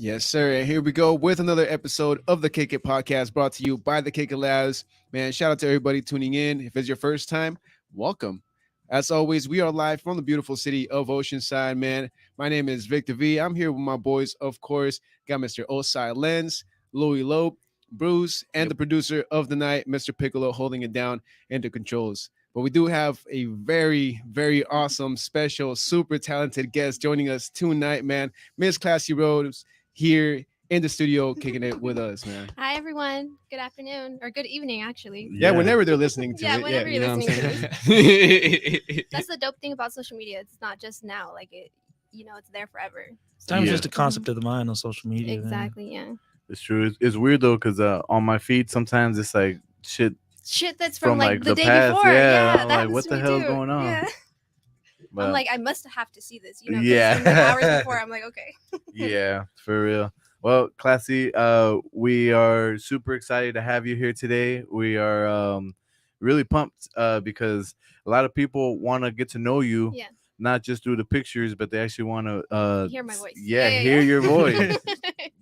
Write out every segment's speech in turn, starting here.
Yes, sir. And here we go with another episode of the Kick It Podcast brought to you by the Kick It Labs. Man, shout out to everybody tuning in. If it's your first time, welcome. As always, we are live from the beautiful city of Oceanside, man. My name is Victor V. I'm here with my boys, of course. Got Mr. Osai Lenz, Louis Lope, Bruce, and the producer of the night, Mr. Piccolo, holding it down into controls. But we do have a very, very awesome, special, super talented guest joining us tonight, man. Miss Classy Rose here in the studio kicking it with us, man. Hi, everyone. Good afternoon or good evening, actually. Yeah, whenever they're listening to it. Whenever you're listening to this. That's the dope thing about social media. It's not just now. Like, it's there forever. Sometimes just the concept of the mind on social media. Exactly, man. Yeah. It's true. It's weird, though, because on my feed, sometimes it's like shit that's from like the day past. before. Yeah, I'm that like, what the hell's going on? Yeah. But, I'm like, I must have to see this. Yeah. From the hours before, I'm like, okay. Yeah, for real. Well, Classy, we are super excited to have you here today. We are really pumped because a lot of people want to get to know you, not just through the pictures, but they actually want to hear my voice. Hear your voice.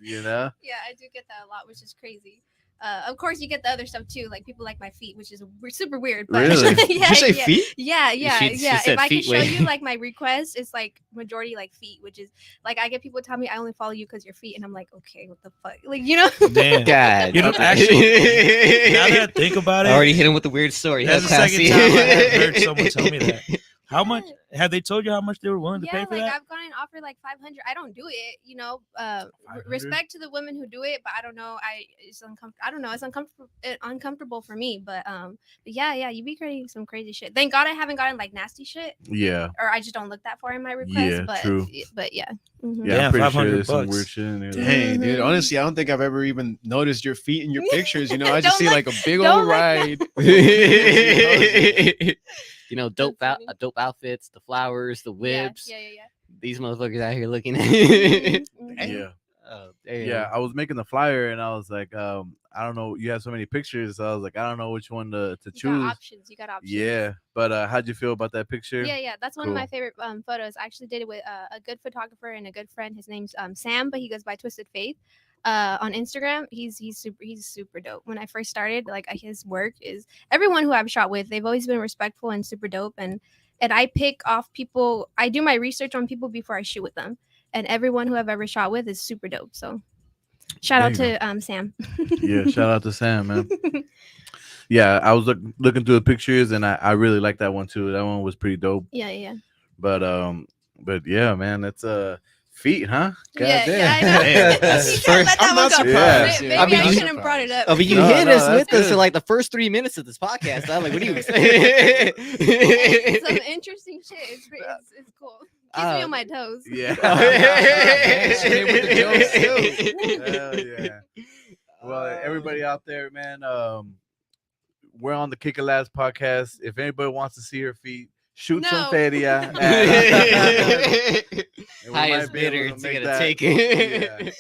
You know? Yeah, I do get that a lot, which is crazy. Of course, you get the other stuff too. Like people like my feet, which is super weird. But really? Did you say feet? Yeah. She If said I can feet, show wait. you like my request, it's like majority like feet, which is like I get people tell me I only follow you because your feet, and I'm like, okay, what the fuck, like Damn. God. You know, actually, now that I think about it, I already hit him with the weird story. that's the second time I have heard someone tell me that. How much have they told you how much they were willing to pay for like that? I've gotten offered like 500. I don't do it, 500? respect to the women who do it, but I don't know. It's uncomfortable. I don't know. It's uncomfortable for me. But yeah, you be creating some crazy shit. Thank God I haven't gotten like nasty shit. Yeah. Or I just don't look that far in my request. Yeah, but, true. But yeah. Yeah, I'm pretty sure $500 there's some weird shit in there. Dang, dude. Honestly, I don't think I've ever even noticed your feet in your pictures. I just Don't see like a big don't old look ride. Dope That's funny. dope outfits, the flowers, the whips. Yeah. These motherfuckers out here looking at Yeah. Oh, damn. Yeah, I was making the flyer and I was like, I don't know. You have so many pictures, so I was like, I don't know which one to choose. You got options. Yeah, but how'd you feel about that picture? Yeah. That's one Cool. of my favorite photos. I actually did it with a good photographer and a good friend. His name's Sam, but he goes by Twisted Faith. On Instagram, he's super dope. When I first started, like his work is everyone who I've shot with, they've always been respectful and super dope. And I pick off people. I do my research on people before I shoot with them. And everyone who I've ever shot with is super dope. So shout out to Sam. Yeah, shout out to Sam, man. Yeah, I was looking through the pictures and I really like that one too. That one was pretty dope. Yeah. But yeah, man, that's feet, huh? Yeah, Goddamn. I know. Damn, that's You can't let that I'm one not go. surprised. Maybe Yeah. I I'm shouldn't have brought it up. Oh, but you No, hit no, us that's with this good. for like the first 3 minutes of this podcast. I'm like, what are you Some saying? interesting shit. It's cool. Keeps me on my toes. Yeah. Stay with the jokes, too. Hell yeah. Well, everybody out there, man, we're on the Kick It Labs podcast. If anybody wants to see her feet, shoot some No. feria. Highest bidder, it's gonna take Yeah. it.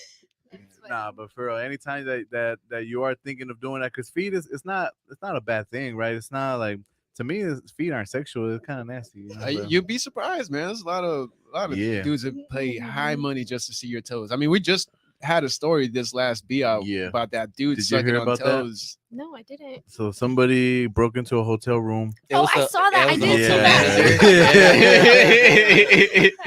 It's funny. Nah, but for real, anytime that you are thinking of doing that, because feet it's not a bad thing, right? It's not like, to me, feet aren't sexual. It's kind of nasty. But- You'd be surprised, man. There's a lot of Yeah. dudes that pay high money just to see your toes. I mean, we just had a story this last be out Yeah. about that dude Did you sucking hear on about that? toes. No, I didn't. So somebody broke into a hotel room. Oh, I saw that. I was the did see hotel that.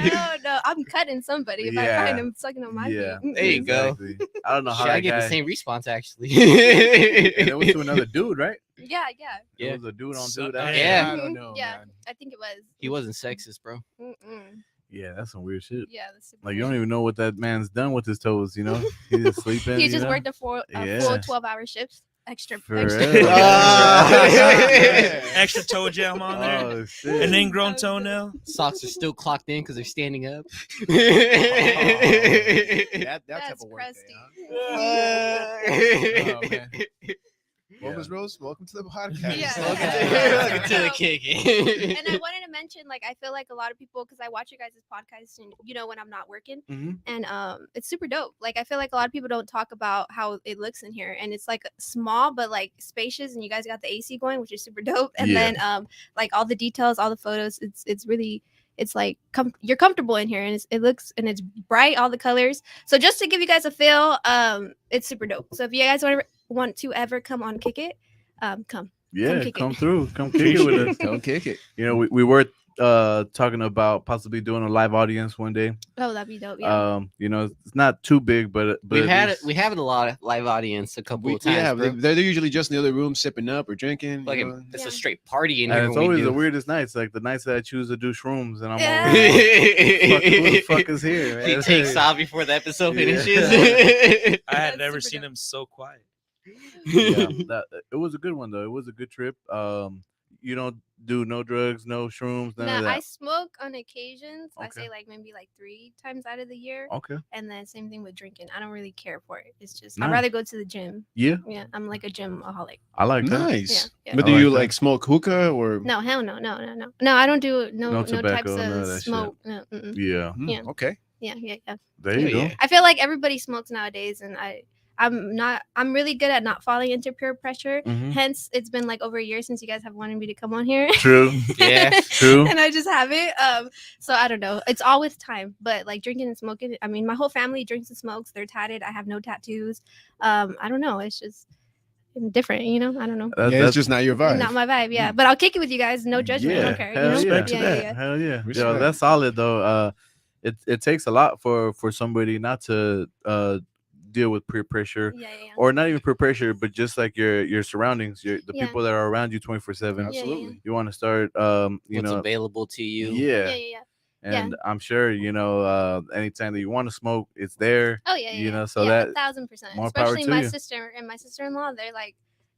manager. Oh no, I'm cutting somebody if I Yeah. find him sucking on my Yeah, feet. There you go. exactly. I don't know how Shit, I that get guy. the same response actually. And it was to another dude, right? Yeah. Yeah. It was a dude on So- dude. Yeah. I don't know, Yeah, man. I think it was. He wasn't sexist, bro. Mm-mm. Yeah, that's some weird shit. Yeah, that's super Like you don't weird. even know what that man's done with his toes. You know, he's just sleeping. He you just know? worked a full Yeah. 12-hour shifts. Extra. For extra. real. Extra toe jam on there. Oh shit! An ingrown toenail. Socks are still clocked in because they're standing up. That type That's of work. crusty. Oh, man. Yeah. What was Rose? Welcome to the podcast. Yeah. Welcome to the kick. And I wanted to mention, like, I feel like a lot of people, because I watch you guys' podcast, and when I'm not working, Mhm. and it's super dope. Like, I feel like a lot of people don't talk about how it looks in here, and it's like small but like spacious, and you guys got the AC going, which is super dope. And Yeah. then like all the details, all the photos, it's really. It's like you're comfortable in here, and it looks and it's bright, all the colors. So just to give you guys a feel, it's super dope. So if you guys want to ever come on Kick It, come. Yeah, kick come it. through, come kick it with us. Don't kick it. You know, we were talking about possibly doing a live audience one day. Oh, that'd be dope. Yeah. You know, it's not too big, but We've at had least- we have a lot of live audience a couple We, of times. yeah, bro. they're usually just in the other room sipping up or drinking. Fucking, You know? it's Yeah. a straight party in and here. it's when we always do. the weirdest nights, like the nights that I choose to do shrooms, and I'm Yeah. always like, who the fuck is here? He Man? takes off before the episode Yeah. finishes. I had That's never super seen dope. him so quiet. Yeah, it was a good one though. It was a good trip. You don't do no drugs, no shrooms, none of No, that. I smoke on occasions. I Okay. say like maybe like 3 times out of the year, Okay. and then same thing with drinking. I don't really care for it. It's just Nice. I'd rather go to the gym. Yeah, Yeah, I'm like a gym-aholic. I like that. Nice. Yeah, yeah. But I do like you that. like smoke hookah or? No, hell no. No, I don't do No no tobacco, types none of of that shit. smoke. No, mm-mm. Yeah, Hmm, Yeah. Okay. Yeah. there you Yeah, go. yeah. I feel like everybody smokes nowadays, and I'm really good at not falling into peer pressure. Mhm. Hence, it's been like over a year since you guys have wanted me to come on here. True. Yeah, true. And I just haven't. So I don't know. It's all with time. But like drinking and smoking, I mean, my whole family drinks and smokes. They're tatted. I have no tattoos. I don't know. It's just different, I don't know. Yeah, it's just not your vibe. Not my vibe, yeah. But I'll kick it with you guys. No judgment. I don't care. Hell yeah. Respect to yeah. Hell yeah. Respect. Yo, that's solid though. It takes a lot for somebody not to deal with peer pressure, Yeah. or not even peer pressure, but just like your surroundings, the Yeah. people that are around you 24/7. Yeah, Absolutely. You want to start, you what's know, available to you. yeah. Yeah. And I'm sure anytime that you want to smoke, it's there. Oh yeah. You know, so yeah, that 1,000%. more power Especially to my you. sister and my sister-in-law.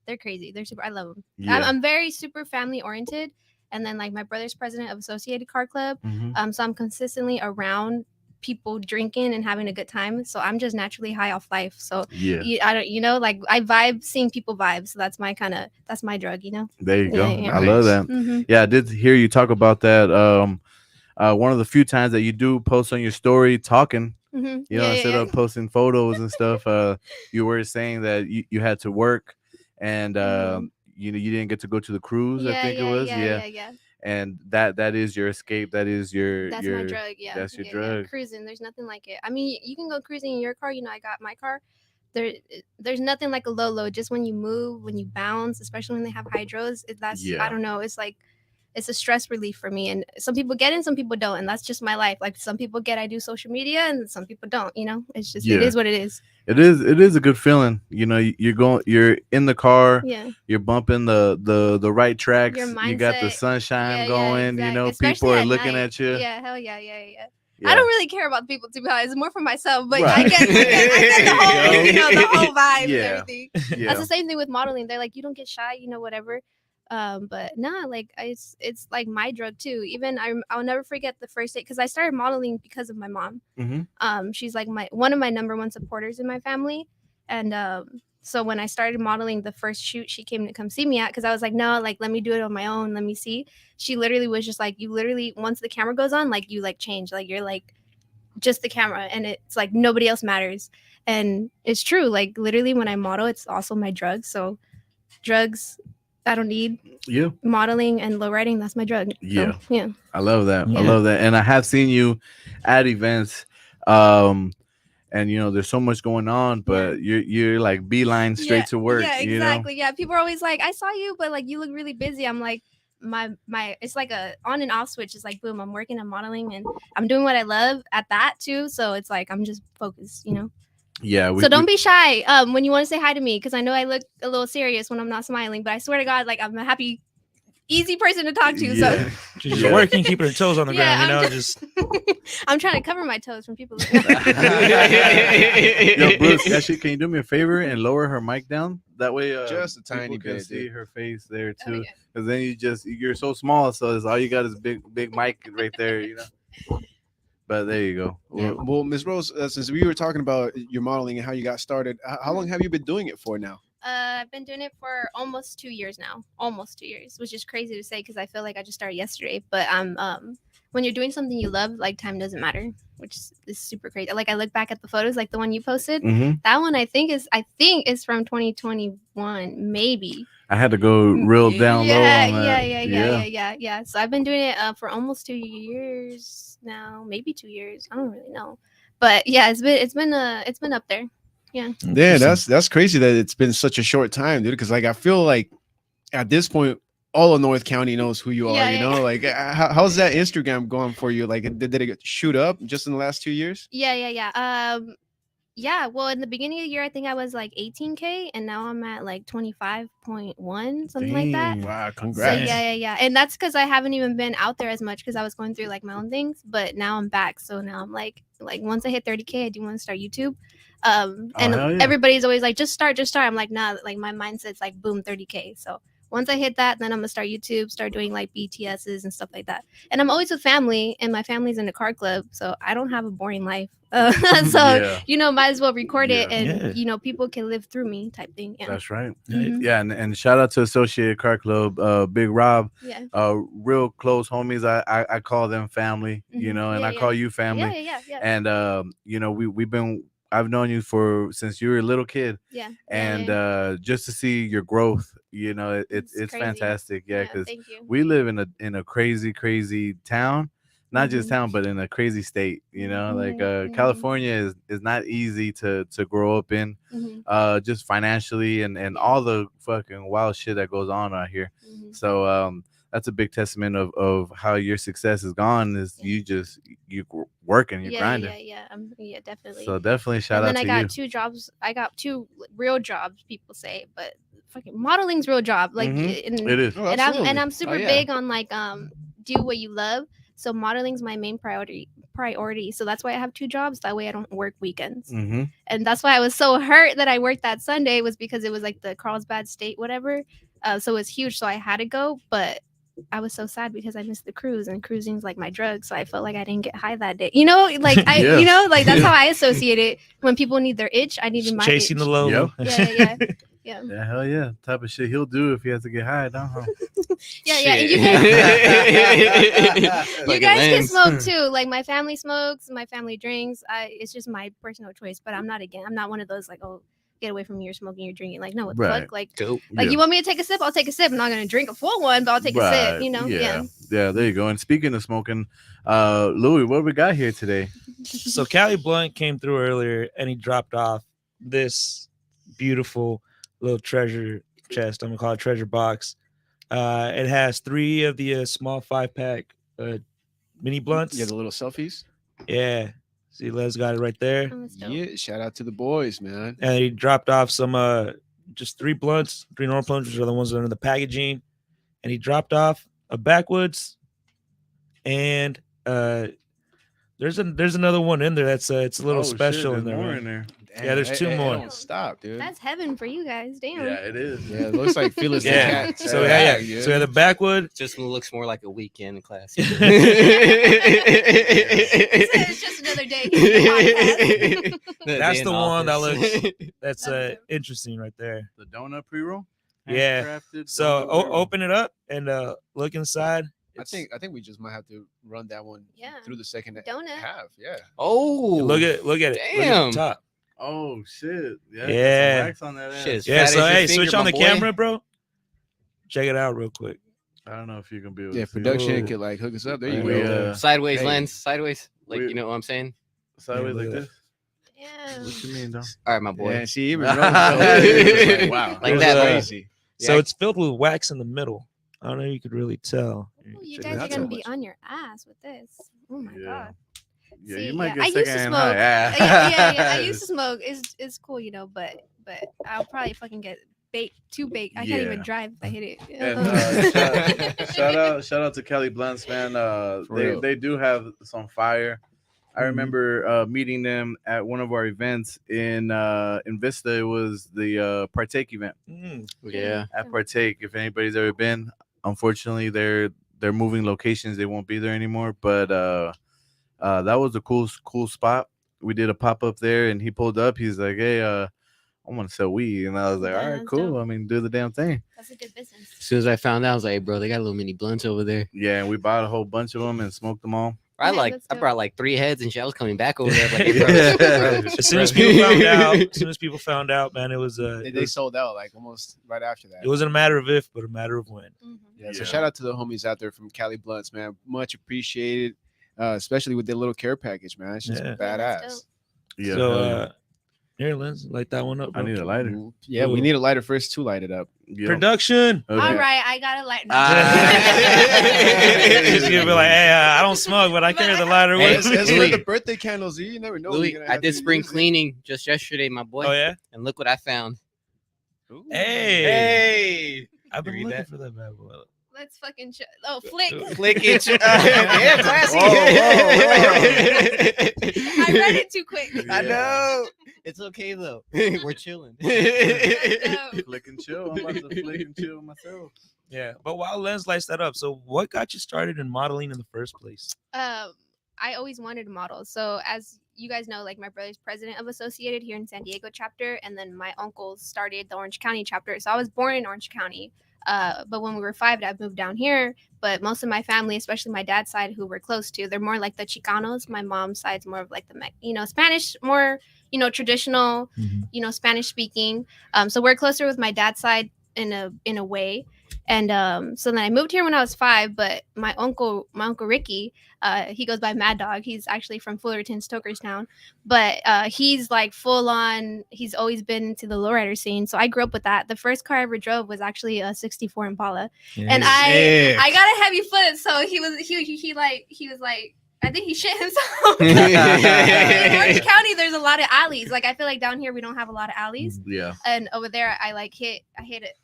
They're crazy. They're super. I love them. Yeah. I'm very super family oriented. And then like my brother's president of Associated Car Club. Mhm. So I'm consistently around people drinking and having a good time. So I'm just naturally high off life. So Yeah. I don't, like I vibe seeing people vibe. So that's my drug, There you go. Yeah. I love that. Mm-hmm. Yeah, I did hear you talk about that. One of the few times that you do post on your story talking, Mm-hmm. instead of posting photos and stuff, you were saying that you had to work, and Mhm. you didn't get to go to the cruise. I think it was. Yeah. And that is your escape. That is your That's your my drug. Yeah. that's your Yeah. drug. Cruising. There's nothing like it. I mean, you can go cruising in your car. I got my car. There's nothing like a low. Just when you move, when you bounce, especially when they have hydros, Yeah. I don't know. It's like it's a stress relief for me. And some people get it, and some people don't. And that's just my life. Like some people I do social media, and some people don't. It's just Yeah. it is what it is. It is a good feeling. You're in the car. Yeah. You're bumping the right tracks. Your You got the mindset. sunshine Yeah, going. exactly. People Especially are at looking night. at you. Yeah, hell yeah. Yeah. I don't really care about people, to be honest. It's more for myself, but Right. I get the whole, the whole vibe Yeah. and everything. Yeah. That's the same thing with modeling. They're like, you don't get shy, whatever. But nah, like it's like my drug too. Even I'll never forget the first date, because I started modeling because of my mom. Mhm. She's like one of my number one supporters in my family, and so when I started modeling, the first shoot she came to come see me at, because I was like, no, like let me do it on my own, let me see. She literally was just like, you literally, once the camera goes on, like you like change, like you're like just the camera, and it's like nobody else matters. And it's true, like literally when I model, it's also my drug. So drugs I don't need. Yeah. Modeling and low riding, that's my drug. Yeah. So, yeah. I love that. I Yeah. love that. And I have seen you at events. and there's so much going on, but you're like beeline straight to work. Yeah, exactly. Yeah, people are always like, I saw you, but like you look really busy. I'm like, my it's like a on and off switch. It's like boom, I'm working on modeling and I'm doing what I love at that too. So it's like I'm just focused, Yeah. So don't be shy when you want to say hi to me, because I know I look a little serious when I'm not smiling, but I swear to God, like I'm a happy, easy person to talk to. Yeah. So She's just working, keeping her toes on the Yeah, ground. I'm Just I'm trying to cover my toes from people. Yo, Bruce, actually, can you do me a favor and lower her mic down? That way, Just a people tiny can bit, see dude. her face there Oh, too. yeah. Because then you're so small, so it's all you got is big mic right there, But there you go. Yeah. Well, Ms. Rose, since we were talking about your modeling and how you got started, how long have you been doing it for now? I've been doing it for almost 2 years now. Almost 2 years, which is crazy to say because I feel like I just started yesterday. But I'm when you're doing something you love, like time doesn't matter, which is super crazy. Like I look back at the photos, like the one you posted. Mhm. That one I think is from 2021, maybe. I had to go real down low on that. Yeah. So I've been doing it for almost 2 years now, maybe 2 years. I don't really know, but yeah, it's been up there. Yeah. Yeah, that's crazy that it's been such a short time, dude. Because like I feel like at this point, all of North County knows who you are. Yeah. Like how's that Instagram going for you? Like, did it shoot up just in the last 2 years? Yeah. Yeah. Well, in the beginning of the year, I think I was like 18K, and now I'm at like 25.1, something like that. Dang. Wow, So congrats. yeah, and that's because I haven't even been out there as much because I was going through like my own things. But now I'm back, so now I'm like once I hit 30K, I do want to start YouTube. And hell yeah. everybody's always like, just start. I'm like, nah, like my mindset's like, boom, 30K. So once I hit that, then I'm gonna start YouTube, start doing like BTSs and stuff like that. And I'm always with family, and my family's in the car club, so I don't have a boring life. So Yeah. might as well record it, Yeah. and people can live through me, type thing. Yeah, That's right. Mhm. Yeah, and shout out to Associated Car Club, Big Rob, yeah, real close homies. I call them family, Mhm. and Yeah, I call you family. yeah. And I've known you since you were a little kid, Yeah. and just to see your growth, it's It's crazy. fantastic. Yeah, because thank you. we live in a crazy town, not just Mhm. town, but in a crazy state. Like Mhm. California is not easy to grow up in, Mhm. just financially and all the fucking wild shit that goes on out here. Mhm. So that's a big testament of how your success has gone. Is Yeah. you working, you're Yeah, grinding. yeah, definitely. So definitely shout And out then to I you. got 2 jobs. I got 2 real jobs, people say, but fucking modeling's real job. Like, Mhm. and, It is. Oh, and absolutely. I'm super yeah. big on like do what you love. So modeling's my main priority. So that's why I have 2 jobs. That way I don't work weekends. Mm-hmm. And that's why I was so hurt that I worked that Sunday, was because it was like the Carlsbad State, whatever. So it was huge. So I had to go, but I was so sad because I missed the cruise, and cruising's like my drug. So I felt like I didn't get high that day. Like Yeah. like that's Yeah. how I associate it. When people need their itch, I needed my chasing itch. the low. Yep. Yeah. Yeah, hell yeah. Type of shit he'll do if he has to get high, don't he? Yeah. And you Like a guys can lens. smoke too. Like my family smokes, my family drinks. It's just my personal choice. But I'm not one of those like, oh, get away from me, you're smoking, you're drinking. Like, no, what the Right. fuck? Like Dope. Yeah. you want me to take a sip? I'll take a sip. I'm not gonna drink a full one, but I'll take a sip. Yeah. Yeah, there you go. And speaking of smoking, Louis, what we got here today? So Cali Blunt came through earlier, and he dropped off this beautiful little treasure chest. I'm gonna call it treasure box. It has 3 of the small 5-pack mini blunts. Yeah, the little selfies. Yeah. See, Les got it right there. Oh, that's dope. Yeah, shout out to the boys, man. And he dropped off some just 3 blunts, 3 normal blunts, which are the ones that are in the packaging. And he dropped off a backwoods, and there's another one in there that's it's a little Oh, shit, special there's in there. more man. in there. Yeah, there's 2 more. Don't stop, dude. That's heaven for you guys. Damn. Yeah, it is. Yeah, it looks like Phyllis Yeah. the cat. So yeah. So yeah, the backwood. Just looks more like a weekend class. It's just another day. Podcast. That's the one that looks that's That's dope. interesting right there. The donut pre-roll? Yeah. Handcrafted So donut pre-roll. open it up and look inside. I think we just might have to run that one Yeah. through the second Donut. half. Yeah. Oh, Look at it. Look at Damn. the top. Oh shit. Yeah. Yeah. Some wax on that ass. Shit is Yeah. fat So as your hey, finger, switch on my the boy. camera, bro. Check it out real quick. I don't know if you can be able Yeah, to see production it. could like hook us up. There you We, go. uh, Sideways Hey. lens, sideways. Like We- you know what I'm saying? Sideways Yeah, like look at this. Damn. What you mean, though? All right, my boy. Yeah, she even knows. Like, wow, Like There's that, a- bro. crazy. So Yeah. it's filled with wax in the middle. I don't know if you could really tell. Ooh, you Check guys it are out gonna so be much. on your ass with this. Oh my Yeah. god. Yeah, See, you might I get used to secondhand smoke. high. Yeah. I used to smoke. It's cool, you know, but I'll probably fucking get baked, too baked. I can't even Yeah. drive if I hit it. And shout out to Kelly Blunts, man. For real. They do have some fire. I Mhm. remember meeting them at one of our events in Vista. It was the Partake event Mm. Yeah. at Partake. If anybody's ever been, unfortunately they're moving locations. They won't be there anymore. But that was a cool spot. We did a pop up there, and he pulled up. He's like, "Hey, I want to sell weed," and I was like, Yeah, "All right, that's cool. dope. I mean, do the damn thing." That's a good business. As soon as I found out, I was like, hey, bro, they got a little mini blunts over there. Yeah, and we bought a whole bunch of them and smoked them all. I Yeah, like that's I dope. brought like 3 heads and shit. I was coming back over there. Like, hey, bro, Yeah. bro, As soon as bro. people found out, man, it was They sold out like almost right after that. it wasn't a matter of if, but a matter of when. Mhm. Yeah, so Yeah. shout out to the homies out there from Cali Blunts, man. Much appreciated, especially with their little care package, man. It's just Yeah. Yeah, that's badass. Yeah, So hell yeah. here, Lens, light that one up. I Bro. need a lighter. Yeah, we Ooh. need a lighter first to light it up. Yep. Production. Okay. All right, I got to light. He's gonna be like, hey, I don't smoke, but I carry the lighter Hey, with It's me. for Louis. the birthday candles. You never know. when Louis, you're gonna I have did to spring use it. cleaning just yesterday, my boy. Oh yeah. And look what I found. Ooh. Hey. Hey. I've been Read looking that. for that bad boy. Let's fucking oh flick. Flick it. Yeah, classy. I read it too quick. I Yeah. know. It's okay though. We're chilling. Flick and chill. I'm about to flick and chill myself. Yeah, but while Lens lights that up, so what got you started in modeling in the first place? I always wanted to model. So as you guys know, like my brother's president of Associated here in San Diego chapter, and then my uncle started the Orange County chapter. So I was born in Orange County. But when we were 5, Dad moved down here. But most of my family, especially my dad's side, who we're close to, they're more like the Chicanos. My mom's side's more of like the Spanish, more traditional, Spanish speaking. So we're closer with my dad's side in a way. And so then I moved here when I was 5. But my uncle Ricky, he goes by Mad Dog. He's actually from Fullerton, Stokerstown. But he's like full on. He's always been into the lowrider scene. So I grew up with that. The first car I ever drove was actually a '64 Impala, and I got a heavy foot. So he was like. I think he shit himself. In Orange County, there's a lot of alleys. Like I feel like down here we don't have a lot of alleys, Yeah. and over there I hit it.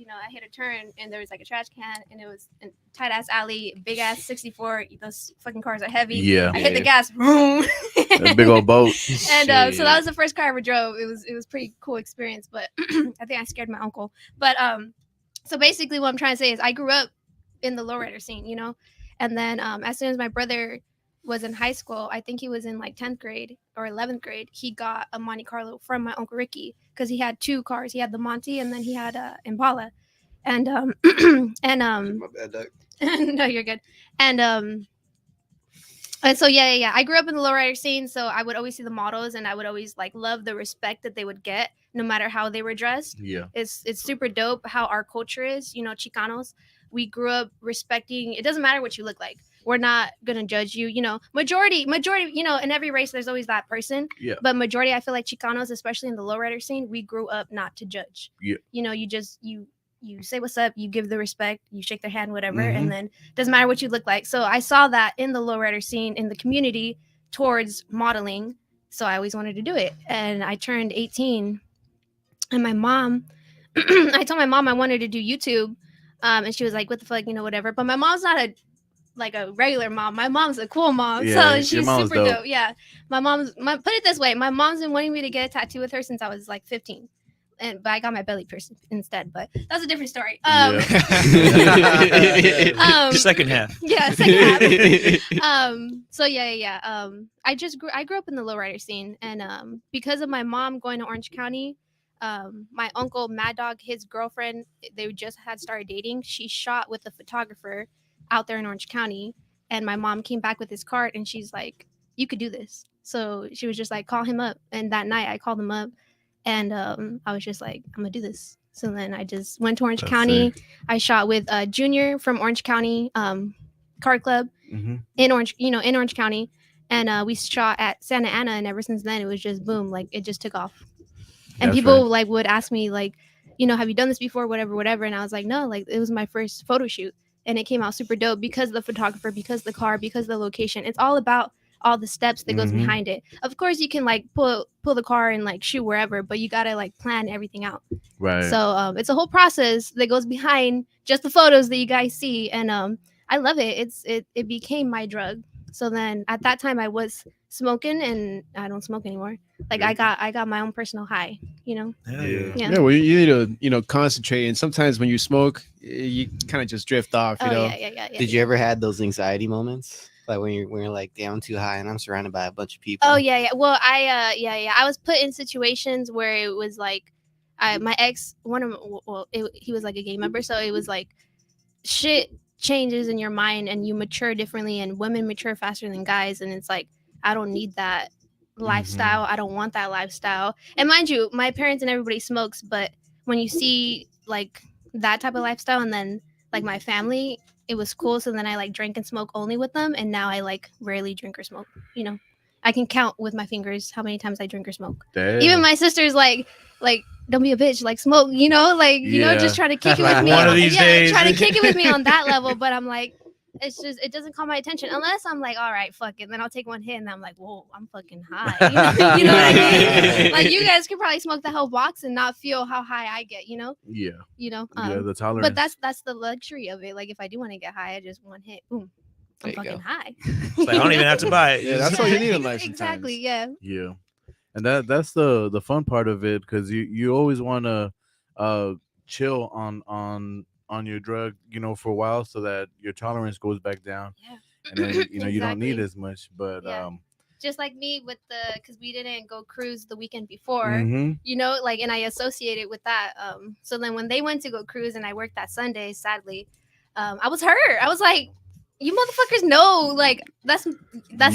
I hit a turn and there was like a trash can and it was a tight ass alley, big ass 64. Those fucking cars are heavy. Yeah. I hit the gas, boom. A big old boat. And so that was the first car I ever drove. It was pretty cool experience, but I think I scared my uncle. But so basically what I'm trying to say is I grew up in the lowrider scene, and then as soon as my brother was in high school, I think he was in like 10th grade or 11th grade, he got a Monte Carlo from my Uncle Ricky because he had 2 cars. He had the Monte and then he had Impala. And My bad, Doug. no, you're good. And so yeah, I grew up in the lowrider scene, so I would always see the models and I would always like love the respect that they would get no matter how they were dressed. Yeah. It's super dope how our culture is, Chicanos. We grew up respecting, it doesn't matter what you look like. We're not gonna judge you, majority, in every race there's always that person. Yeah. But majority, I feel like Chicanos, especially in the lowrider scene, we grew up not to judge. Yeah. You say what's up, you give the respect, you shake their hand, whatever, Mhm. and then doesn't matter what you look like. So I saw that in the lowrider scene in the community towards modeling. So I always wanted to do it. And I turned 18 and my mom, I told my mom I wanted to do YouTube. And she was like, what the fuck, whatever. But my mom's not a regular mom. My mom's a cool mom. Yeah, So your she's mom's super dope. dope. Yeah. Put it this way, my mom's been wanting me to get a tattoo with her since I was like 15. But I got my belly pierced instead, but that's a different story. Second half. Yeah, second half. So yeah. I grew up in the lowrider scene, and because of my mom going to Orange County, my uncle Mad Dog, his girlfriend, they just had started dating. She shot with a photographer out there in Orange County, and my mom came back with his card, and she's like, "You could do this." So she was just like, "Call him up." And that night, I called him up, and I was just like, "I'm gonna do this." So then I just went to Orange That's County. sick. I shot with Junior from Orange County Car Club Mm-hmm. in Orange County, and we shot at Santa Ana, and ever since then it was just boom, like it just took off. And That's people right. like would ask me like, have you done this before, whatever, and I was like, no, like it was my first photo shoot, and it came out super dope because of the photographer, because the car, because the location. It's all about all the steps that goes Mhm. behind it. Of course you can like pull the car and like shoot wherever, but you gotta like plan everything out. Right. So it's a whole process that goes behind just the photos that you guys see, and I love it. It became my drug. So then at that time I was smoking, and I don't smoke anymore. Like Yeah. I got my own personal high, you know. Hell Yeah. yeah. Yeah. Yeah, well, you need to concentrate, and sometimes when you smoke, you kind of just drift off. Oh You know. yeah. Did you ever had those anxiety moments? Like when you're like, damn, I'm too high and I'm surrounded by a bunch of people. Oh yeah. Well, I was put in situations where it was like, my ex, he was like a gang member, so it was like shit changes in your mind and you mature differently, and women mature faster than guys, and it's like I don't need that lifestyle. I don't want that lifestyle. And mind you, my parents and everybody smokes, but when you see like that type of lifestyle, and then like my family, it was cool. So then I like drank and smoke only with them, and now I like rarely drink or smoke. I can count with my fingers how many times I drink or smoke. Damn. Even my sister's like don't be a bitch, like smoke, Yeah. just trying to kick it with me. One of these days. Trying to kick it with me on that level. But I'm like, it's just, it doesn't call my attention unless I'm like, all right, fuck it. Then I'll take one hit and I'm like, whoa, I'm fucking high. You know what I mean? Like you guys could probably smoke the whole box and not feel how high I get, Yeah. Yeah, The tolerance. but that's the luxury of it. Like if I do want to get high, I just one hit, boom, I'm There you fucking go. high. It's like, I don't even have to buy it. Yeah, that's all you need in life sometimes. Exactly. Yeah. Yeah, and that's the fun part of it, because you always want to chill on your drug, for a while, so that your tolerance goes back down, Yeah. and then you don't need Exactly. as much. But Yeah. Just like me with because we didn't go cruise the weekend before, mhm. and I associate it with that. So then when they went to go cruise and I worked that Sunday, sadly, I was hurt. I was like, you motherfuckers know, like that's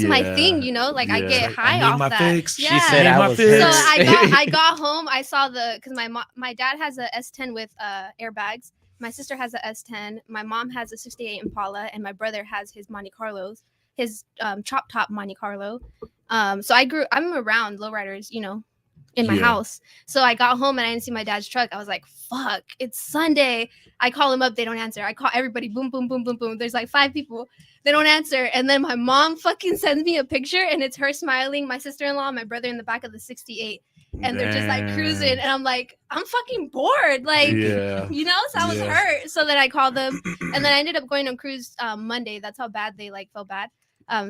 my thing, like I Yeah. get Like, I high need off my that. fix. Yeah. She said Need I my was fix. So hurt. I got home. I saw because my dad has a S10 with airbags. My sister has a S10. My mom has a 68 Impala, and my brother has his Monte Carlos, his chop top Monte Carlo. So I'm around lowriders, in my Yeah. house. So I got home and I didn't see my dad's truck. I was like, fuck, it's Sunday. I call him up, they don't answer. I call everybody, boom, boom, boom, boom, boom. There's like 5 people. They don't answer. And then my mom fucking sends me a picture, and it's her smiling, my sister-in-law, my brother in the back of the 68. And they're just like cruising. Damn. And I'm like, I'm fucking bored. Like, Yeah. so I was Yeah. hurt. So then I called them, and then I ended up going on cruise Monday. That's how bad they like felt bad.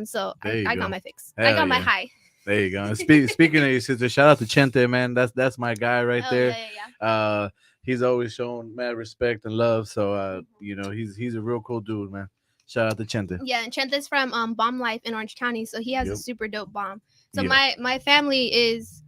So There you I go. got my fix. I Hell got my yeah. high. There you go. Speaking of your sister, shout out to Chente, man. That's my guy right Oh, there. yeah. He's always shown mad respect and love. So he's a real cool dude, man. Shout out to Chente. Yeah, and Trent is from Bomb Life in Orange County, so he has a Yep. super dope bomb. So Yeah. my family is,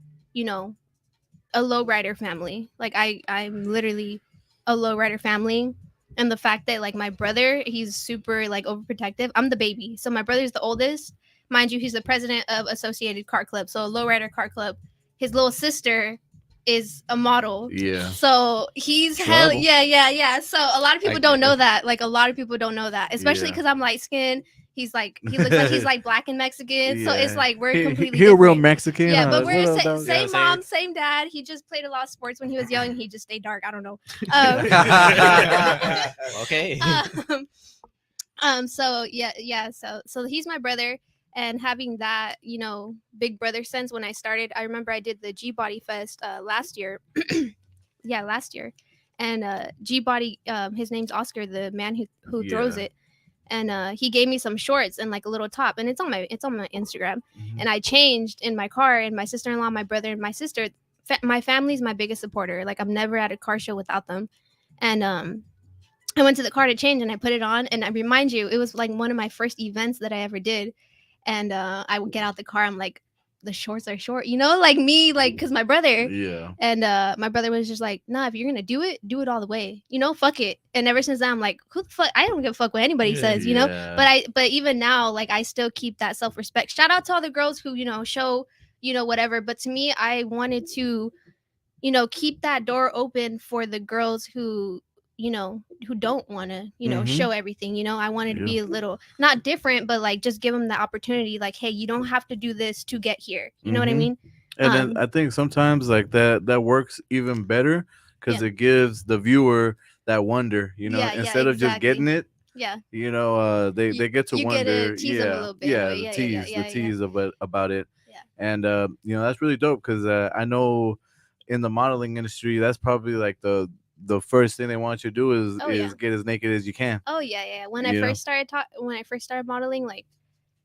a lowrider family. Like I'm literally a lowrider family, and the fact that like my brother, he's super like overprotective. I'm the baby, so my brother's the oldest. Mind you, he's the president of Associated Car Club, so a lowrider car club. His little sister is a model. Yeah. So he's hell, Trouble. yeah. So a lot of people I don't get know it. that. Like a lot of people don't know that, especially Yeah. because I'm light skinned. He looks like he's like black and Mexican. So it's Yeah. like we're completely He a real different. Mexican. Yeah, huh? but we're What up, dog? same Yeah, mom, same dad. He just played a lot of sports when he was young. He just stayed dark. I don't know. Okay. So yeah. So he's my brother, and having that, big brother sense when I started. I remember I did the G Body Fest last year. Yeah, last year, and G Body. His name's Oscar, the man who throws Yeah. it. And he gave me some shorts and like a little top, and it's on my Instagram. Mhm. And I changed in my car, and my sister-in-law, my brother, and my sister. My family's my biggest supporter. Like I'm never at a car show without them. And I went to the car to change, and I put it on. And I remind you, it was like one of my first events that I ever did. And I would get out the car. I'm like, the shorts are short, like me, like because my brother. Yeah. And my brother was just like, nah, if you're gonna do it all the way, fuck it. And ever since then, I'm like, who the fuck? I don't give a fuck what anybody Yeah. says, But even now, like I still keep that self-respect. Shout out to all the girls who, show, whatever. But to me, I wanted to, keep that door open for the girls who who don't want to, Mhm. show everything. I wanted to Yeah. be a little not different, but like just give them the opportunity. Like, hey, you don't have to do this to get here. You know what I Mhm. mean? And then I think sometimes like that works even better because Yeah. it gives the viewer that wonder, Yeah, yeah, instead of just exactly. getting it, Yeah, they get to you get to wonder, tease them a yeah, little bit in a way. the Yeah, yeah, yeah, tease, yeah, yeah, about it, yeah. and that's really dope because I know in the modeling industry that's probably like the first thing they want you to do Oh yeah. is get as naked as you can, Oh yeah, yeah. you know. When I first started modeling, like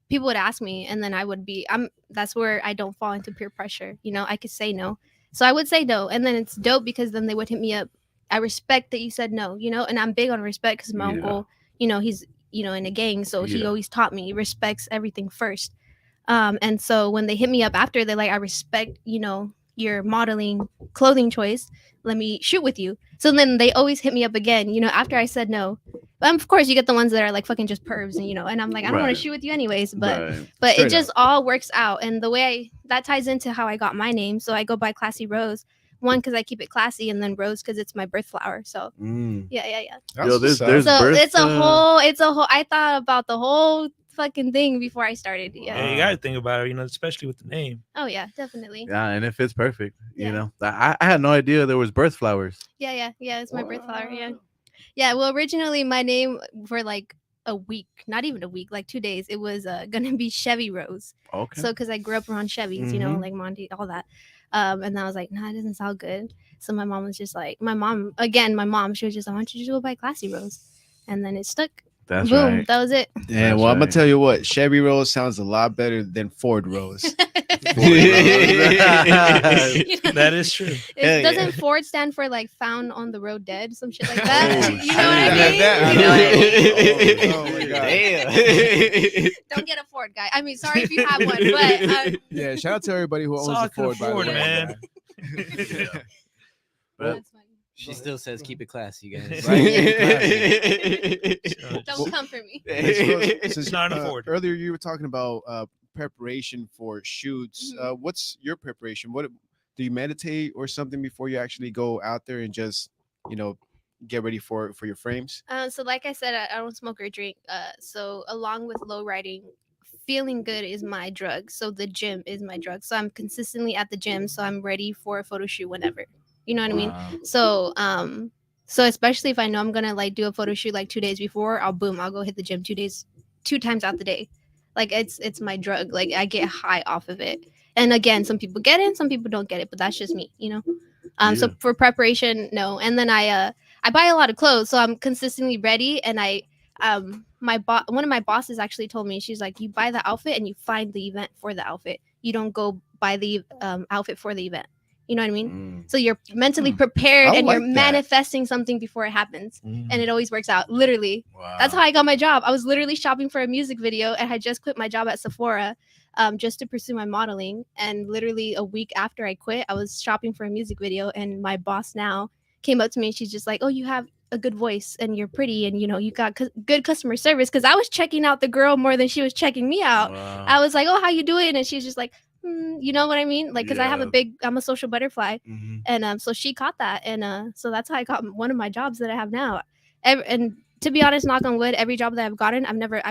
people would ask me, and then I would be that's where I don't fall into peer pressure. I could say no. So I would say no, and then it's dope because then they would hit me up. I respect that you said no, and I'm big on respect because my Yeah. uncle, he's in a gang, so he Yeah. always taught me he respects everything first. And so when they hit me up after, they're like, I respect, your modeling clothing choice. Let me shoot with you. So then they always hit me up again, after I said no. But of course, you get the ones that are like fucking just pervs, and I'm like, I don't want Right. to shoot with you anyways. But Right. but it Straight just up. all works out, and the way that ties into how I got my name. So I go by Classy Rose. One, because I keep it classy, and then Rose because it's my birth flower. So Mm. yeah, yeah, yeah. That's Yo, what's up. there's So birth. it's a whole. I thought about the whole fucking thing before I started. Yeah. Yeah, you gotta think about it, especially with the name. Oh yeah, definitely. Yeah, and it fits perfect. Yeah. I had no idea there was birth flowers. Yeah, yeah, yeah. It's my birth flower. Yeah. Yeah. Well, originally my name for like a week, not even a week, like 2 days, it was gonna be Chevy Rose. Okay. So because I grew up around Chevys, Mhm. like Monty, all that. And I was like, nah, it doesn't sound good. So my mom was just like, my mom, she was just like, why don't you just go by Classy Rose? And then it stuck. That's Boom, right. that was it. Damn, That's well, I'm gonna right. tell you what, Chevy Rose sounds a lot better than Ford Rose. That is true. Hell yeah. Doesn't Ford stand for like found on the road dead, some shit like that? Oh, You know what I shit. mean? That- oh my God. Damn. Don't get a Ford, guy. I mean, sorry if you have one, but Yeah, shout out to everybody who It's owns all a I can Ford, by the afford, way. man. But that's funny. She still says keep it classy, guys. Don't come for me. Since, Not an Ford. earlier you were talking about preparation for shoots. Mhm. What's your preparation? What do you meditate or something before you actually go out there and just get ready for your frames? So like I said, I don't smoke or drink. So along with low riding, feeling good is my drug. So the gym is my drug. So I'm consistently at the gym. So I'm ready for a photo shoot whenever. You know what I mean? Wow. So especially if I know I'm gonna like do a photo shoot like 2 days before, I'll go hit the gym 2 days, 2 times out the day. Like it's my drug. Like I get high off of it. And again, some people get it, some people don't get it, but that's just me. So Yeah. for preparation, no. And then I buy a lot of clothes, so I'm consistently ready. And one of my bosses actually told me, she's like, you buy the outfit and you find the event for the outfit. You don't go buy the outfit for the event. You know what I mean? Mm. So you're mentally Hmm. prepared I and you're like that. manifesting something before it happens, and it always works out. Literally, Wow. that's how I got my job. I was literally shopping for a music video, and I just quit my job at Sephora, just to pursue my modeling. And literally a week after I quit, I was shopping for a music video, and my boss now came up to me and she's just like, "Oh, you have a good voice and you're pretty and you got good customer service." Because I was checking out the girl more than she was checking me out. Wow. I was like, "Oh, how you doing?" And she's just like, you know what I mean? Like, because Yeah. I'm a social butterfly. Mhm. And so she caught that, and so that's how I got one of my jobs that I have now. And to be honest, knock on wood, every job that I've gotten, I've never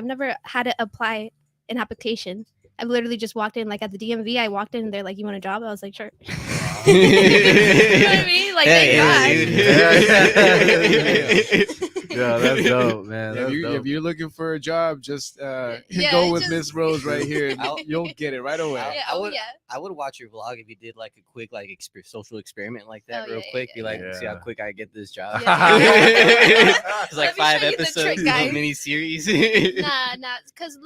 had to apply an application. I've literally just walked in, like at the DMV. I walked in and they're like, "You want a job?" I was like, "Sure." You know what I mean? Like, thank God. Yeah, that's dope, man. If, That's if dope. you're looking for a job, just Yeah, go it's with just- Miss Rose right here. and I'll- You'll get it right away. Yeah, I oh would- yeah. I would watch your vlog if you did like a quick like social experiment like that Oh, real yeah, quick. yeah, Be like, yeah. see how quick I get this job. Yeah. It's like Let me 5 show you the episodes, trick, little guys. mini series. Nah, because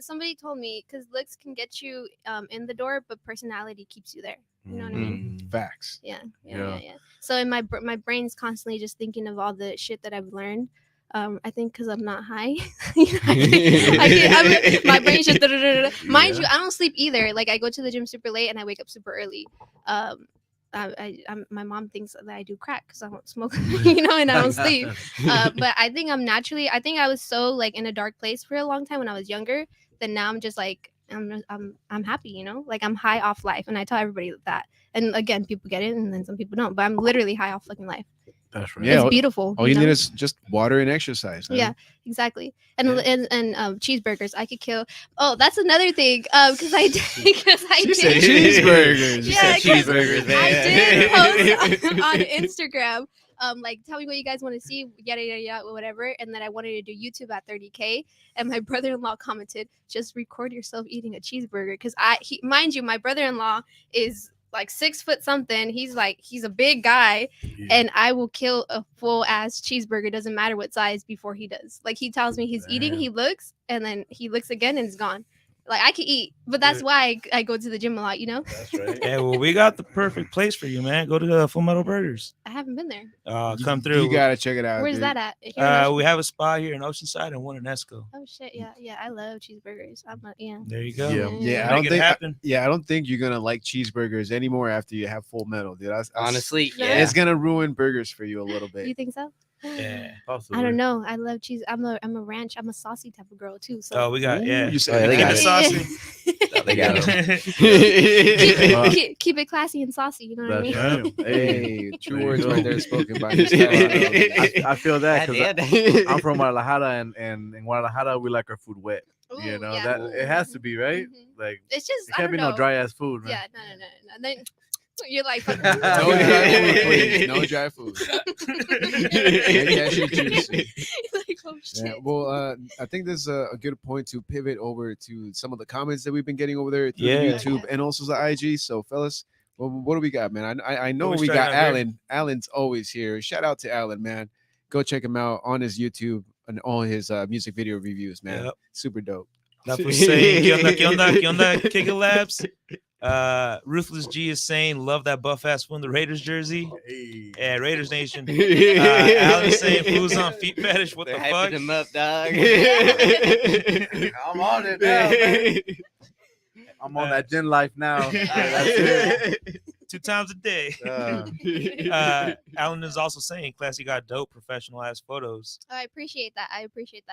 somebody told me, because looks can get you in the door, but personality keeps you there. You know what I mean? Mm. Facts. Yeah. Yeah. So in my brain's constantly just thinking of all the shit that I've learned. I think because I'm not high, my brain's just mind you, Yeah. I don't sleep either. Like I go to the gym super late and I wake up super early. My mom thinks that I do crack because I don't smoke, and I don't sleep. But I think I think I was so like in a dark place for a long time when I was younger. That now I'm just like I'm happy, like I'm high off life, and I tell everybody that. And again, people get it, and then some people don't. But I'm literally high off fucking life. That's right. Yeah, It's all- beautiful. All you know? need is just water and exercise. huh? Yeah, exactly. And Yeah. and cheeseburgers. I could kill. Oh, that's another thing. Because I did. Because I She did. said cheeseburgers. She Yeah, said 'cause cheeseburgers, man. I did post on Instagram. Like tell me what you guys want to see, yada yada yada, whatever. And then I wanted to do YouTube at 30K. And my brother-in-law commented, "Just record yourself eating a cheeseburger." Because mind you, my brother-in-law is like 6 foot something. He's a big guy, Yeah. and I will kill a full ass cheeseburger. Doesn't matter what size before he does. Like he tells me he's eating, Damn. he looks, and then he looks again and it's gone. Like I can eat, but that's Good. why I go to the gym a lot. You know, That's right. Yeah, well, we got the perfect place for you, man. Go to Full Metal Burgers. I haven't been there. Come through. You gotta check it out. Where's dude. that at? Here in Ocean- We have a spot here in Oceanside and one in Esco. Oh shit! Yeah. I love cheeseburgers. Yeah. There you go. Yeah. Yeah, I Make don't it think. happen. Yeah, I don't think you're gonna like cheeseburgers anymore after you have Full Metal, dude. Honestly, Yeah. yeah. it's gonna ruin burgers for you a little bit. You think so? Yeah. Possibly. I don't know. I love cheese. I'm a ranch. I'm a saucy type of girl too. So Oh, we got Ooh, yeah. you said Oh, yeah, they Keep got it it. saucy. They got keep it classy and saucy. You know what I mean? That's right. Hey, true There you words go. right there spoken by Miss Clara. I feel that because Yeah. I'm from Guadalajara, and in Guadalajara we like our food wet. You Ooh, know yeah. that it has to be right. Mhm. Like It's just it I can't don't be know. no dry ass food, man. Yeah, no. Then you're like, No dry food, please. No dry food. Make that shit juicy. like, oh shit. Yeah, well, I think this is a good point to pivot over to some of the comments that we've been getting over there through Yeah. YouTube and also the IG. So, fellas, what do we got, man? I know What we we got starting out here? Alan. Alan's always here. Shout out to Alan, man. Go check him out on his YouTube and all his music video reviews, man. Yep. Super dope. That was saying, ¿Qué onda, Kick It Labs? Ruthless G is saying, love that buff ass from the Raiders jersey. Hey. Yeah, Raiders Nation. Alan's saying, who's on feet fetish? What They're the hyping fuck? them up, dog. I'm on it now. Man. I'm on that gin life now. That's it. 2 times a day. Alan is also saying, Classy got dope professional ass photos. Oh, I appreciate that.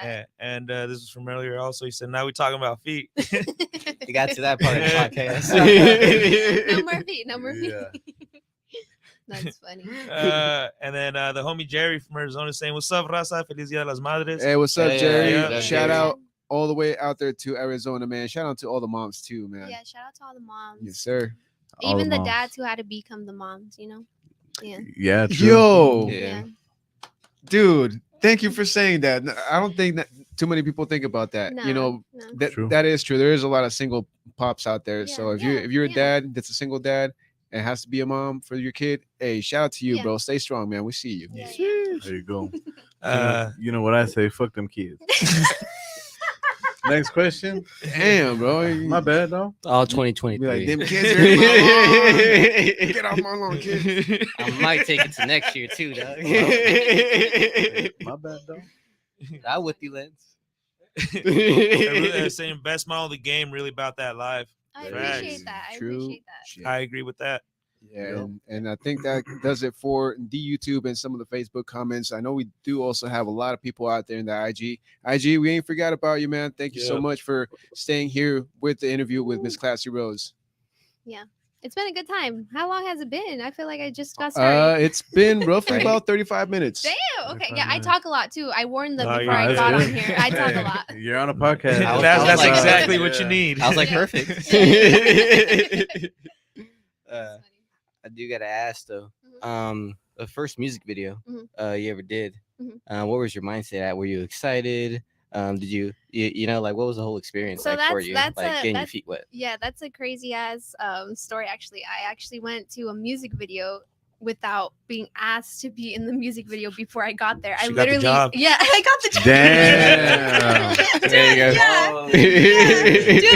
Yeah, and this is from earlier also. He said, now we're talking about feet. You got to that part of the podcast. No more feet. No more feet. Yeah. That's funny. And then the homie Jerry from Arizona is saying, what's up, Raza? Feliz Dia de las Madres. Hey, what's up, Yeah, Jerry? yeah. Shout Jerry. out all the way out there to Arizona, man. Shout out to all the moms too, man. Yeah, shout out to all the moms. Yes, sir. All Even the moms. dads who had to become the moms, you know? Yeah. Yeah. True. Yo, Yeah. dude, thank you for saying that. I don't think that too many people think about that. You know, no. that True. that is true. There is a lot of single pops out there. So Yeah, if you're a yeah. dad that's a single dad and has to be a mom for your kid, hey, shout out to you, Yeah. bro. Stay strong, man. We see you. Yeah, There you go. Uh, You know what I say? Fuck them kids. Next question. Damn, bro. My bad, though. All Be like, 2023. them kids are in my lawn. Get off my lawn, kid. I might take it to next year too, dog. My bad, though. I with you, Lens. they're saying best model of the game, really about that live. I Facts. appreciate that. I True appreciate that. shit. I agree with that. Yeah, and I think that does it for the YouTube and some of the Facebook comments. I know we do also have a lot of people out there in the IG. IG, we ain't forgot about you, man. Thank you so Yep. much for staying here with the interview with Miss Classy Rose. It's been a good time. How long has it been? I feel like I just got started. It's been roughly Right. about 35 minutes. Damn. Okay. 35 Yeah, I minutes. talk a lot too. I warned them No, before you're I good. got on That's here. good. I talk a lot. You're on a podcast. I was- That's like, exactly what you yeah. need. I was like, Yeah. perfect. That's funny. I do gotta ask though. The first music video Mhm. you ever did. Mhm. What was your mindset at? Were you excited? Did you know like what was the whole experience So like for that's- you? that's Like a- getting your that's- feet wet. Yeah, that's a crazy ass story. Actually, I actually went to a music video without being asked to be in the music video before I got there. I She got the literally, job. yeah, I got the job. Damn. Dude, There you go. yeah. Oh,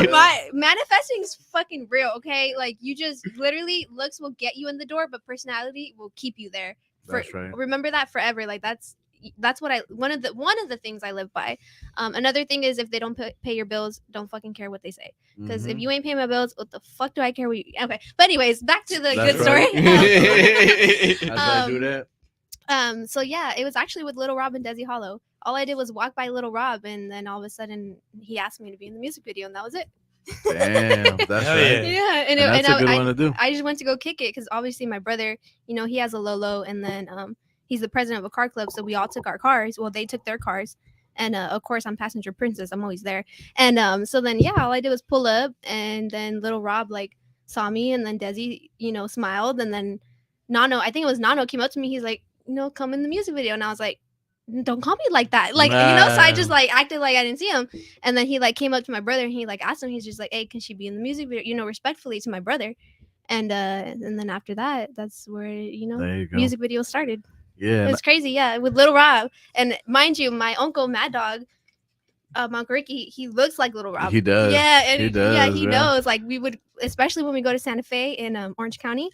Dude, my manifesting is fucking real, okay? Like you just literally looks will get you in the door, but personality will keep you there. That's right. Remember that forever. Like that's what I one of the things I live by. Another thing is if they don't pay your bills, don't fucking care what they say. Because if Mhm. you ain't paying my bills, what the fuck do I care? What you okay? But anyways, back to the That's good story. That's why I do Um, that. So yeah, it was actually with Little Rob and Desi Hollow. All I did was walk by Little Rob, and then all of a sudden he asked me to be in the music video, and that was it. Damn. That's Hell right. yeah. Yeah, and, And that's a good I, one to do. I just went to go kick it because obviously my brother, he has a Lolo, and then he's the president of a car club, so we all took our cars. Well, they took their cars, and of course I'm passenger princess. I'm always there. And so then yeah, all I did was pull up, and then little Rob like saw me, and then Desi, smiled, and then Nano, I think it was Nano, came up to me. He's like, come in the music video, and I was like, don't call me like that, like so I just like acted like I didn't see him, and then he like came up to my brother and he like asked him, he's just like, hey, can she be in the music video, respectfully to my brother, and then after that, that's where There you go. music video started. Yeah. It was crazy, yeah, with Little Rob, and mind you, my uncle Mad Dog, Uncle Ricky, he looks like Little Rob. He does. Yeah, and He does, yeah, he yeah. knows. Like we would, especially when we go to Santa Fe in Orange County,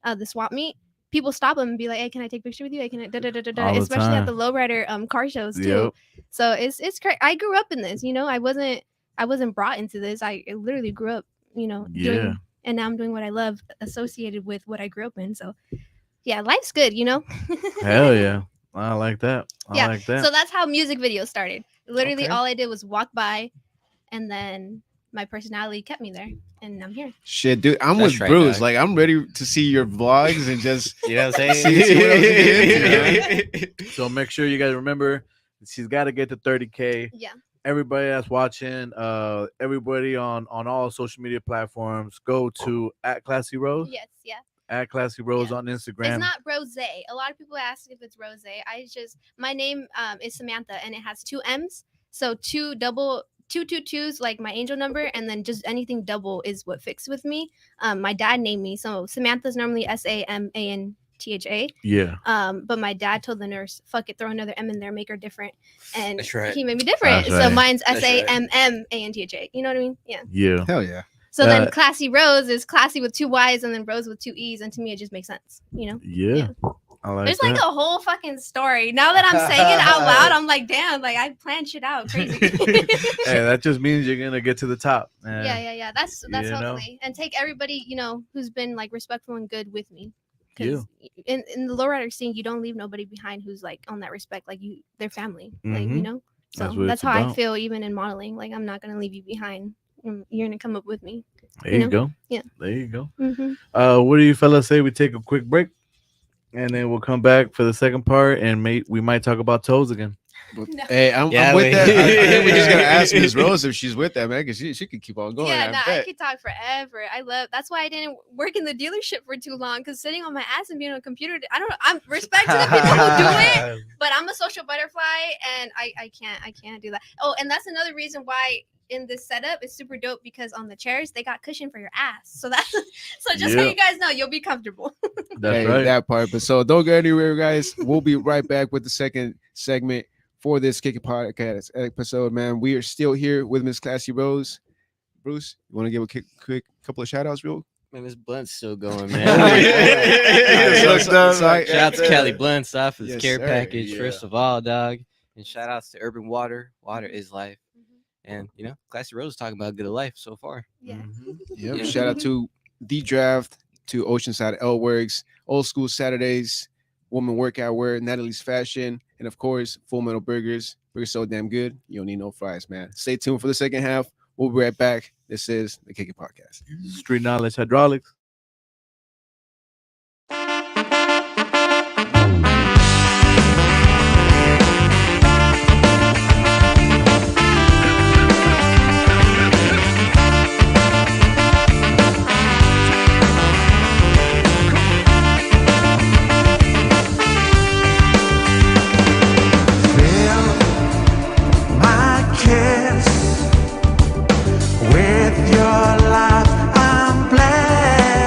the swap meet. People stop him and be like, "Hey, can I take a picture with you? Hey, can I?" All the Especially time. at the lowrider car shows too. Yep. So it's crazy. I grew up in this. I wasn't brought into this. I literally grew up. Yeah. Doing, and now I'm doing what I love, associated with what I grew up in. So yeah, life's good. Hell yeah. I like that. I Yeah, like that. So that's how music videos started. Literally, Okay. all I did was walk by, and then my personality kept me there, and I'm here. Shit, dude, I'm That's with right, Bruce. dog. Like, I'm ready to see your vlogs and just You know what I'm See what else you saying? get into, So make sure you guys remember she's got to get to 30K. Yeah. Everybody that's watching, everybody on all social media platforms, go to at Classy Rose. Yes. Yeah. At Classy Rose Yeah. on Instagram. It's not Rose. A lot of people ask if it's Rose. My name is Samantha, and it has 2 M's. So 2 like my angel number, and then just anything double is what fixed with me. My dad named me, so Samantha's normally SAMANTHA. Yeah. But my dad told the nurse, "Fuck it, throw another M in there, make her different," and That's right. he made me different. That's So right. mine's That's right. SAMMANTHA. You know what I mean? Yeah. Yeah. hell yeah. So then Uh, Classy Rose is classy with 2 Y's and then Rose with 2 E's, and to me it just makes sense. Yeah. Yeah. I like There's that. like a whole fucking story. Now that I'm saying it out loud, I'm like, damn, like I planned shit out crazy. Hey, that just means you're gonna get to the top. Yeah. That's You know? hopefully, and take everybody who's been like respectful and good with me. Yeah. Because in the lowrider scene, you don't leave nobody behind who's like on that respect, like their family, like Mhm. So That's what that's it's how I about. feel even in modeling. Like I'm not gonna leave you behind. You're gonna come up with me. There you know? go. Yeah. There you go. Mm-hmm. What do you fellas say we take a quick break, and then we'll come back for the second part, and we might talk about toes again. But, No. hey, I'm Yeah, with wait. that. I think we just gotta ask Miss Rose if she's with that, man, because she could keep on going. Yeah, I I bet. could talk forever. That's why I didn't work in the dealership for too long, because sitting on my ass and being on a computer, I don't know. I'm respect to the people who do it, but I'm a social butterfly, and I can't do that. Oh, and that's another reason why in this setup it's super dope, because on the chairs they got cushion for your ass. So that's so just so Yeah. you guys know, you'll be comfortable. That's Hey, right. that part. But so don't go anywhere, guys. We'll be right back with the second segment for this Kick It Podcast episode, man. We are still here with Miss Classy Rose. Bruce, you want to give a quick couple of shout outs, real? Man, this blunt's still going, Yeah. man. Sorry. Shout out to Kelly Blunt stuff for this Yes, care sir. package, Yeah. first of all, dog. And shout outs to Urban Water. Water is life. And Classy Rose is talking about good life so far. Yeah. Mhm. Yep. Yeah. Shout out to The Draft, to Oceanside L Works, Old School Saturdays, Woman Workout Wear, Natalie's Fashion, and of course, Full Metal Burgers. Burgers so damn good, you don't need no fries, man. Stay tuned for the second half. We'll be right back. This is the Kick It Podcast. Street Knowledge Hydraulics. Fill my kiss with your life. I'm blessed.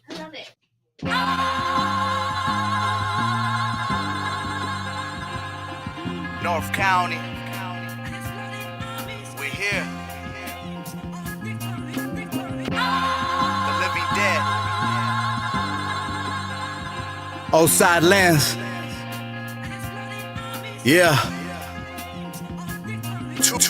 I love it. North County, we here. The living dead. Outside lens. Yeah. Two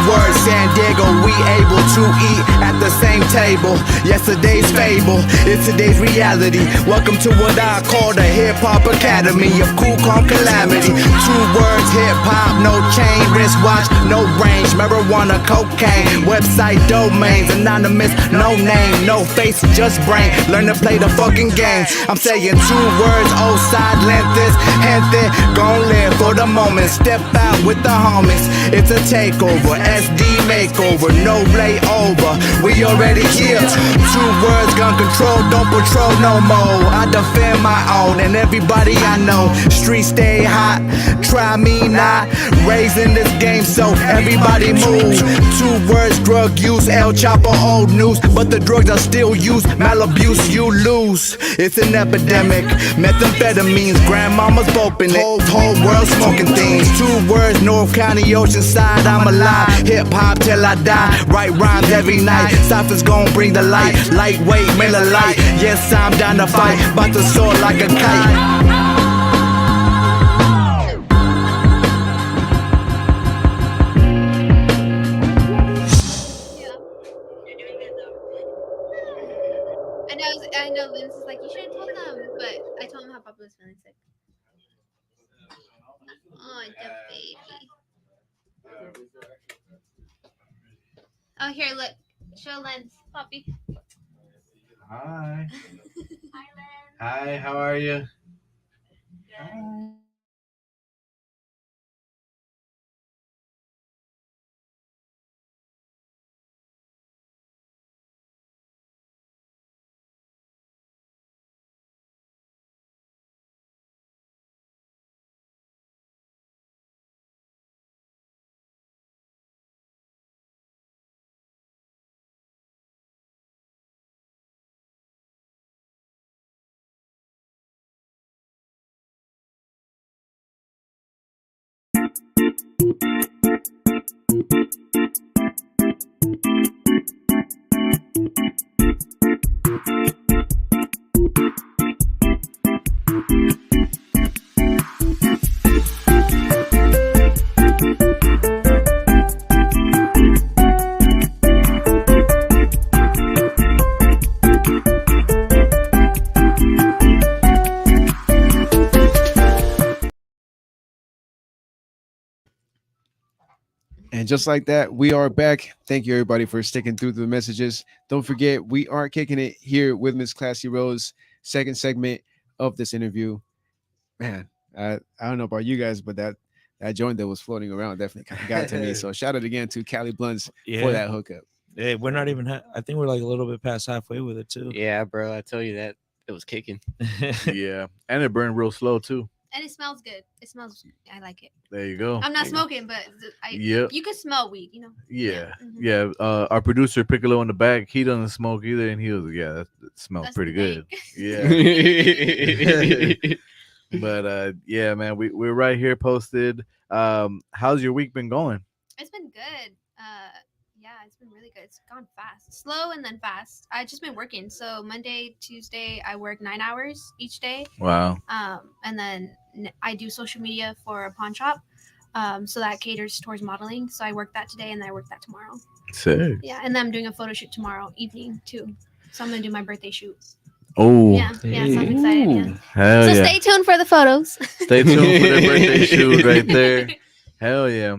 words, San Diego, we able to eat at the same table. Yesterday's fable is today's reality. Welcome to what I call the Hip Hop Academy of Cool Calm Calamity. Two words, hip hop, no chain, wristwatch, no range, marijuana, cocaine, website domains, anonymous, no name, no face, just brain. Learn to play the fucking game. I'm saying two words, old side lenses, gente, gon' live for the moment. Step out with the homies. It's a takeover, SD makeover, no layover. We already here. Two words, gun control, don't patrol no more. I defend my own and everybody I know. Streets stay hot, try me not. Raising this game so everybody move. Two words, drug use, El Chapo, old news. But the drugs are still used, malabuse, you lose. It's an epidemic, methamphetamines, grandmama's boping it. Whole world smoking things. Two words, North County, Oceanside, I'm alive. Hip hop till I die, write rhymes every night. Cypher's gon' bring the light, lightweight, Miller Lite. Yes, I'm down to fight, bout to soar like a kite. I know Vince is like, you should have told them, but I told him how Papa was feeling sick. Oh, the baby. Oh, here, look. Show Lens, Poppy. Hi. Hi, Lens. Hi, how are you? And just like that, we are back. Thank you, everybody, for sticking through the messages. Don't forget, we are kicking it here with Miss Classy Rose, second segment of this interview. Man, I don't know about you guys, but that joint that was floating around definitely kind of got to me. So shout out again to Cali Blunts for that hookup. Yeah, we're not even. I think we're like a little bit past halfway with it too. Yeah, bro. I tell you that it was kicking. Yeah, and it burned real slow too. And it smells good. It smells. I like it. There you go. I'm not smoking, but Yep. you can smell weed. You know. Yeah, Mhm. yeah. Our producer Piccolo in the back, he doesn't smoke either, and he was that smells That's pretty the good. thing. Yeah, but yeah, man, we're right here posted. How's your week been going? It's been good. Yeah, it's been really good. It's gone fast, slow and then fast. I just been working. So Monday, Tuesday, I work 9 hours each day. Wow. And then I do social media for a pawn shop. So that caters towards modeling. So I work that today and then I work that tomorrow. Sick. Yeah, and then I'm doing a photo shoot tomorrow evening too. So I'm gonna do my birthday shoot. Oh, Yeah, so I'm excited. Yeah. hell So yeah. stay tuned for the photos. Stay tuned for the birthday shoot right there. Hell yeah.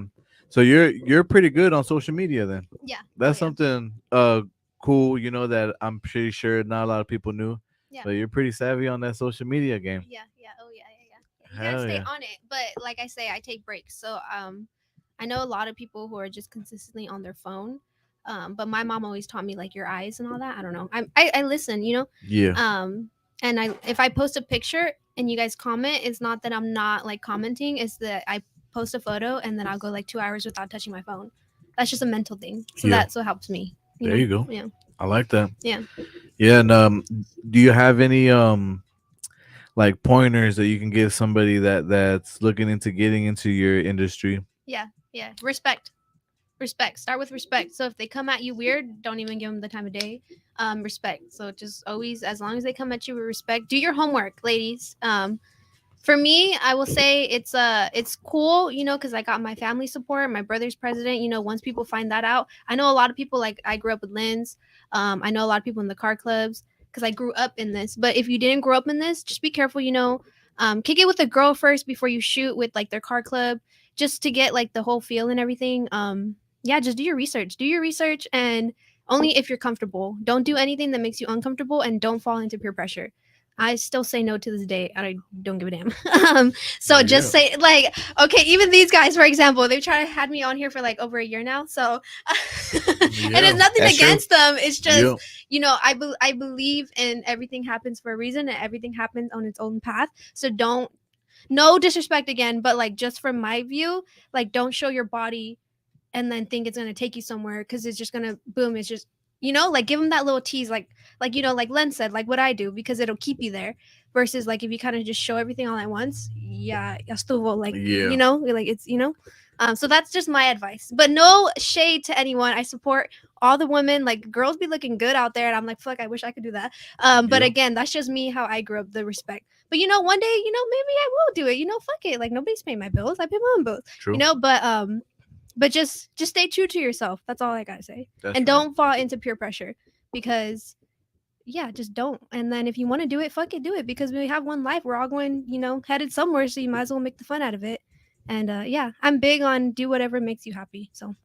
So you're pretty good on social media then. Yeah. That's Oh, yeah. something cool, you know, that I'm pretty sure not a lot of people knew. Yeah. But you're pretty savvy on that social media game. Yeah. Oh yeah. You Hell gotta stay yeah. on it. But like I say, I take breaks. So I know a lot of people who are just consistently on their phone. But my mom always taught me like your eyes and all that. I don't know. I listen, you know. Yeah. And if I post a picture and you guys comment, it's not that I'm not like commenting. It's that I post a photo and then I'll go like 2 hours without touching my phone. That's just a mental thing. So Yeah. that's what helps me. There you go. Yeah. I like that. Yeah. Yeah, and do you have any like pointers that you can give somebody that's looking into getting into your industry? Yeah. Respect. Start with respect. So if they come at you weird, don't even give them the time of day. Respect. So just always, as long as they come at you with respect, do your homework, ladies. For me, I will say it's cool, you know, because I got my family support. My brother's president. You know, once people find that out, I know a lot of people. Like I grew up with Lynn's. I know a lot of people in the car clubs because I grew up in this. But if you didn't grow up in this, just be careful. You know, kick it with a girl first before you shoot with like their car club, just to get like the whole feel and everything. Yeah, just do your research and only if you're comfortable. Don't do anything that makes you uncomfortable and don't fall into peer pressure. I still say no to this day. I don't give a damn. So just say like, okay, even these guys, for example, they've tried to had me on here for like over a year now. So, and it's nothing That's true. against them. It's just, you know, I believe in everything happens for a reason and everything happens on its own path. So don't, no disrespect again, but like just from my view, like don't show your body and then think it's gonna take you somewhere because it's just gonna boom. It's just, you know, like give them that little tease, like you know, like Len said, like what I do, because it'll keep you there. Versus like if you kind of just show everything all at once, yeah, estuvo, like Yeah. you know, like it's, you know. So that's just my advice. But no shade to anyone. I support all the women. Like girls be looking good out there, and I'm like, fuck, I wish I could do that. But Yeah. again, that's just me how I grew up. The respect. But you know, one day, you know, maybe I will do it. You know, fuck it. Like nobody's paying my bills. I pay my own bills. True. You know, but just stay true to yourself. That's all I gotta say. That's And right. don't fall into peer pressure because yeah, just don't. And then if you want to do it, fuck it, do it, because we have one life. We're all going, you know, headed somewhere, so you might as well make the fun out of it. And yeah, I'm big on do whatever makes you happy. So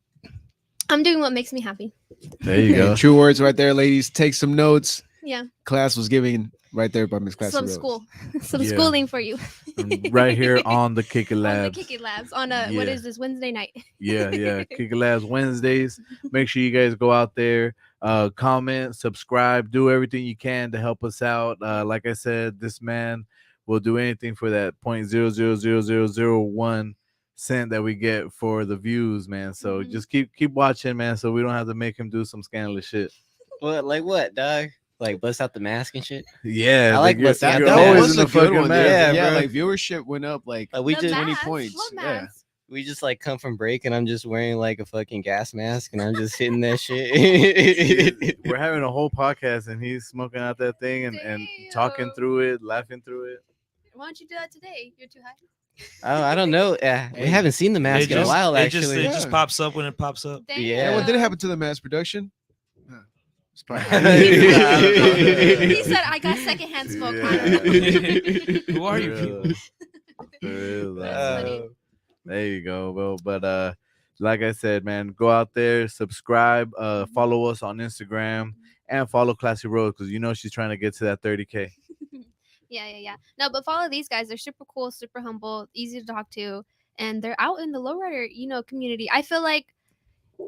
I'm doing what makes me happy. There you go. True words right there, ladies. Take some notes. Yeah. Class was giving right there by Miss Classy Some Rose. school. Some Yeah. schooling for you. Right here on the Kick It On the Labs. Kick It Labs on a what Yeah. is this, Wednesday night? Yeah. Kick It Labs Wednesdays. Make sure you guys go out there, comment, subscribe, do everything you can to help us out. Like I said, this man will do anything for that 0.000001 cent that we get for the views, man. So just keep watching, man, so we don't have to make him do some scandalous shit. What, like what, dog? Like bust out the mask and shit. Yeah, I like you're, busting out you're the That mask. always was in a the good fucking one. mask. Yeah, Yeah, bro. like viewership went up like We The just 20 mask, points. what Yeah. mask? we just like come from break and I'm just wearing like a fucking gas mask and I'm just hitting that shit. We're having a whole podcast and he's smoking out that thing and talking Damn. through it, laughing through it. Why don't you do that today? You're too high. Oh, I don't know. We haven't seen the mask in a while, actually. It just pops up when it pops up. Damn. Yeah. And what did happen to the mass production? Huh. It's probably- He said I got secondhand smoke. Who are you For people? real. For real, That's funny. There you go, bro. But like I said, man, go out there, subscribe, follow us on Instagram, and follow Classy Rose because you know she's trying to get to that 30K. Yeah. No, but follow these guys. They're super cool, super humble, easy to talk to, and they're out in the lowrider, you know, community. I feel like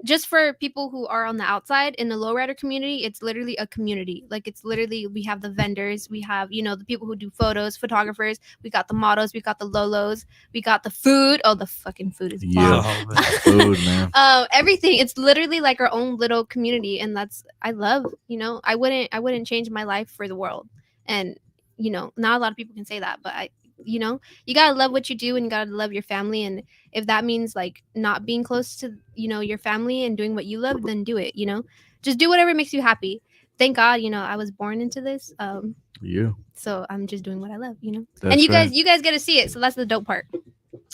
just for people who are on the outside in the lowrider community, it's literally a community. Like it's literally, we have the vendors, we have, you know, the people who do photos, photographers, we got the models, we got the lolos, we got the food. Oh, the fucking food is Yeah. bomb. Oh, man. Food, man. Everything. It's literally like our own little community, and that's I love. You know, I wouldn't change my life for the world. And you know, not a lot of people can say that, but you know, you gotta love what you do and you gotta love your family. And if that means like not being close to, you know, your family and doing what you love, then do it, you know, just do whatever makes you happy. Thank God, you know, I was born into this. Yeah, So I'm just doing what I love, you know. that's And right. you guys get to see it, so that's the dope part.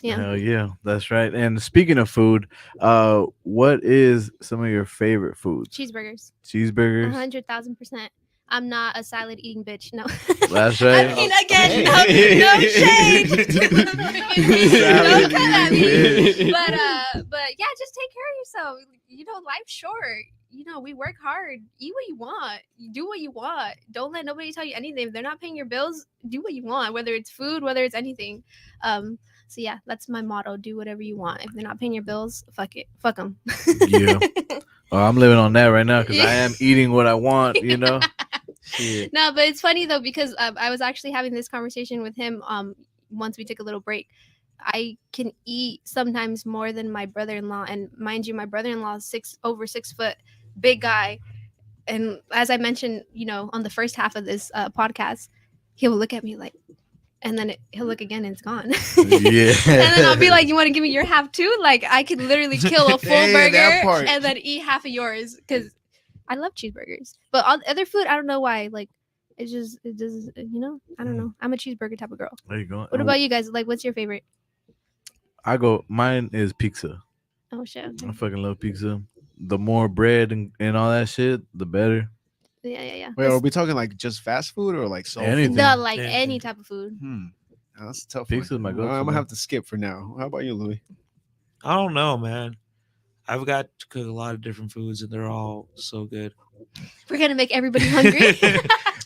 Yeah. Hell yeah, that's right. And speaking of food, what is some of your favorite foods? Cheeseburgers. Cheeseburgers. 100,000%. I'm not a salad eating bitch. No. That's I right. mean, again, no shade. Don't come at me. Bitch. But yeah, just take care of yourself. You know, life's short. You know, we work hard. Eat what you want. You do what you want. Don't let nobody tell you anything. If they're not paying your bills, do what you want, whether it's food, whether it's anything. So yeah, that's my motto. Do whatever you want. If they're not paying your bills, fuck it. Fuck them. Yeah. Well, I'm living on that right now because I am eating what I want, you know. Shit. No, but it's funny though because I was actually having this conversation with him once we took a little break. I can eat sometimes more than my brother-in-law, and mind you, my brother-in-law is over 6 foot, big guy. And as I mentioned, you know, on the first half of this podcast, he'll look at me like, and then he'll look again and it's gone. Yeah. And then I'll be like, you want to give me your half too? Like I could literally kill a full Hey, that burger part. and then eat half of yours because I love cheeseburgers. But all other food, I don't know why. Like it does, you know, I don't know. I'm a cheeseburger type of girl. There you go. What about you guys? Like, what's your favorite? Mine is pizza. Oh shit. Okay. I fucking love pizza. The more bread and all that shit, the better. Yeah. Wait, are we talking like just fast food or like soul Anything. food? The like Anything. any type of food. That's a tough Pizza's one. my go-to, I'm gonna man. have to skip for now. How about you, Louis? I don't know, man. I've got to cook a lot of different foods, and they're all so good. We're gonna make everybody hungry.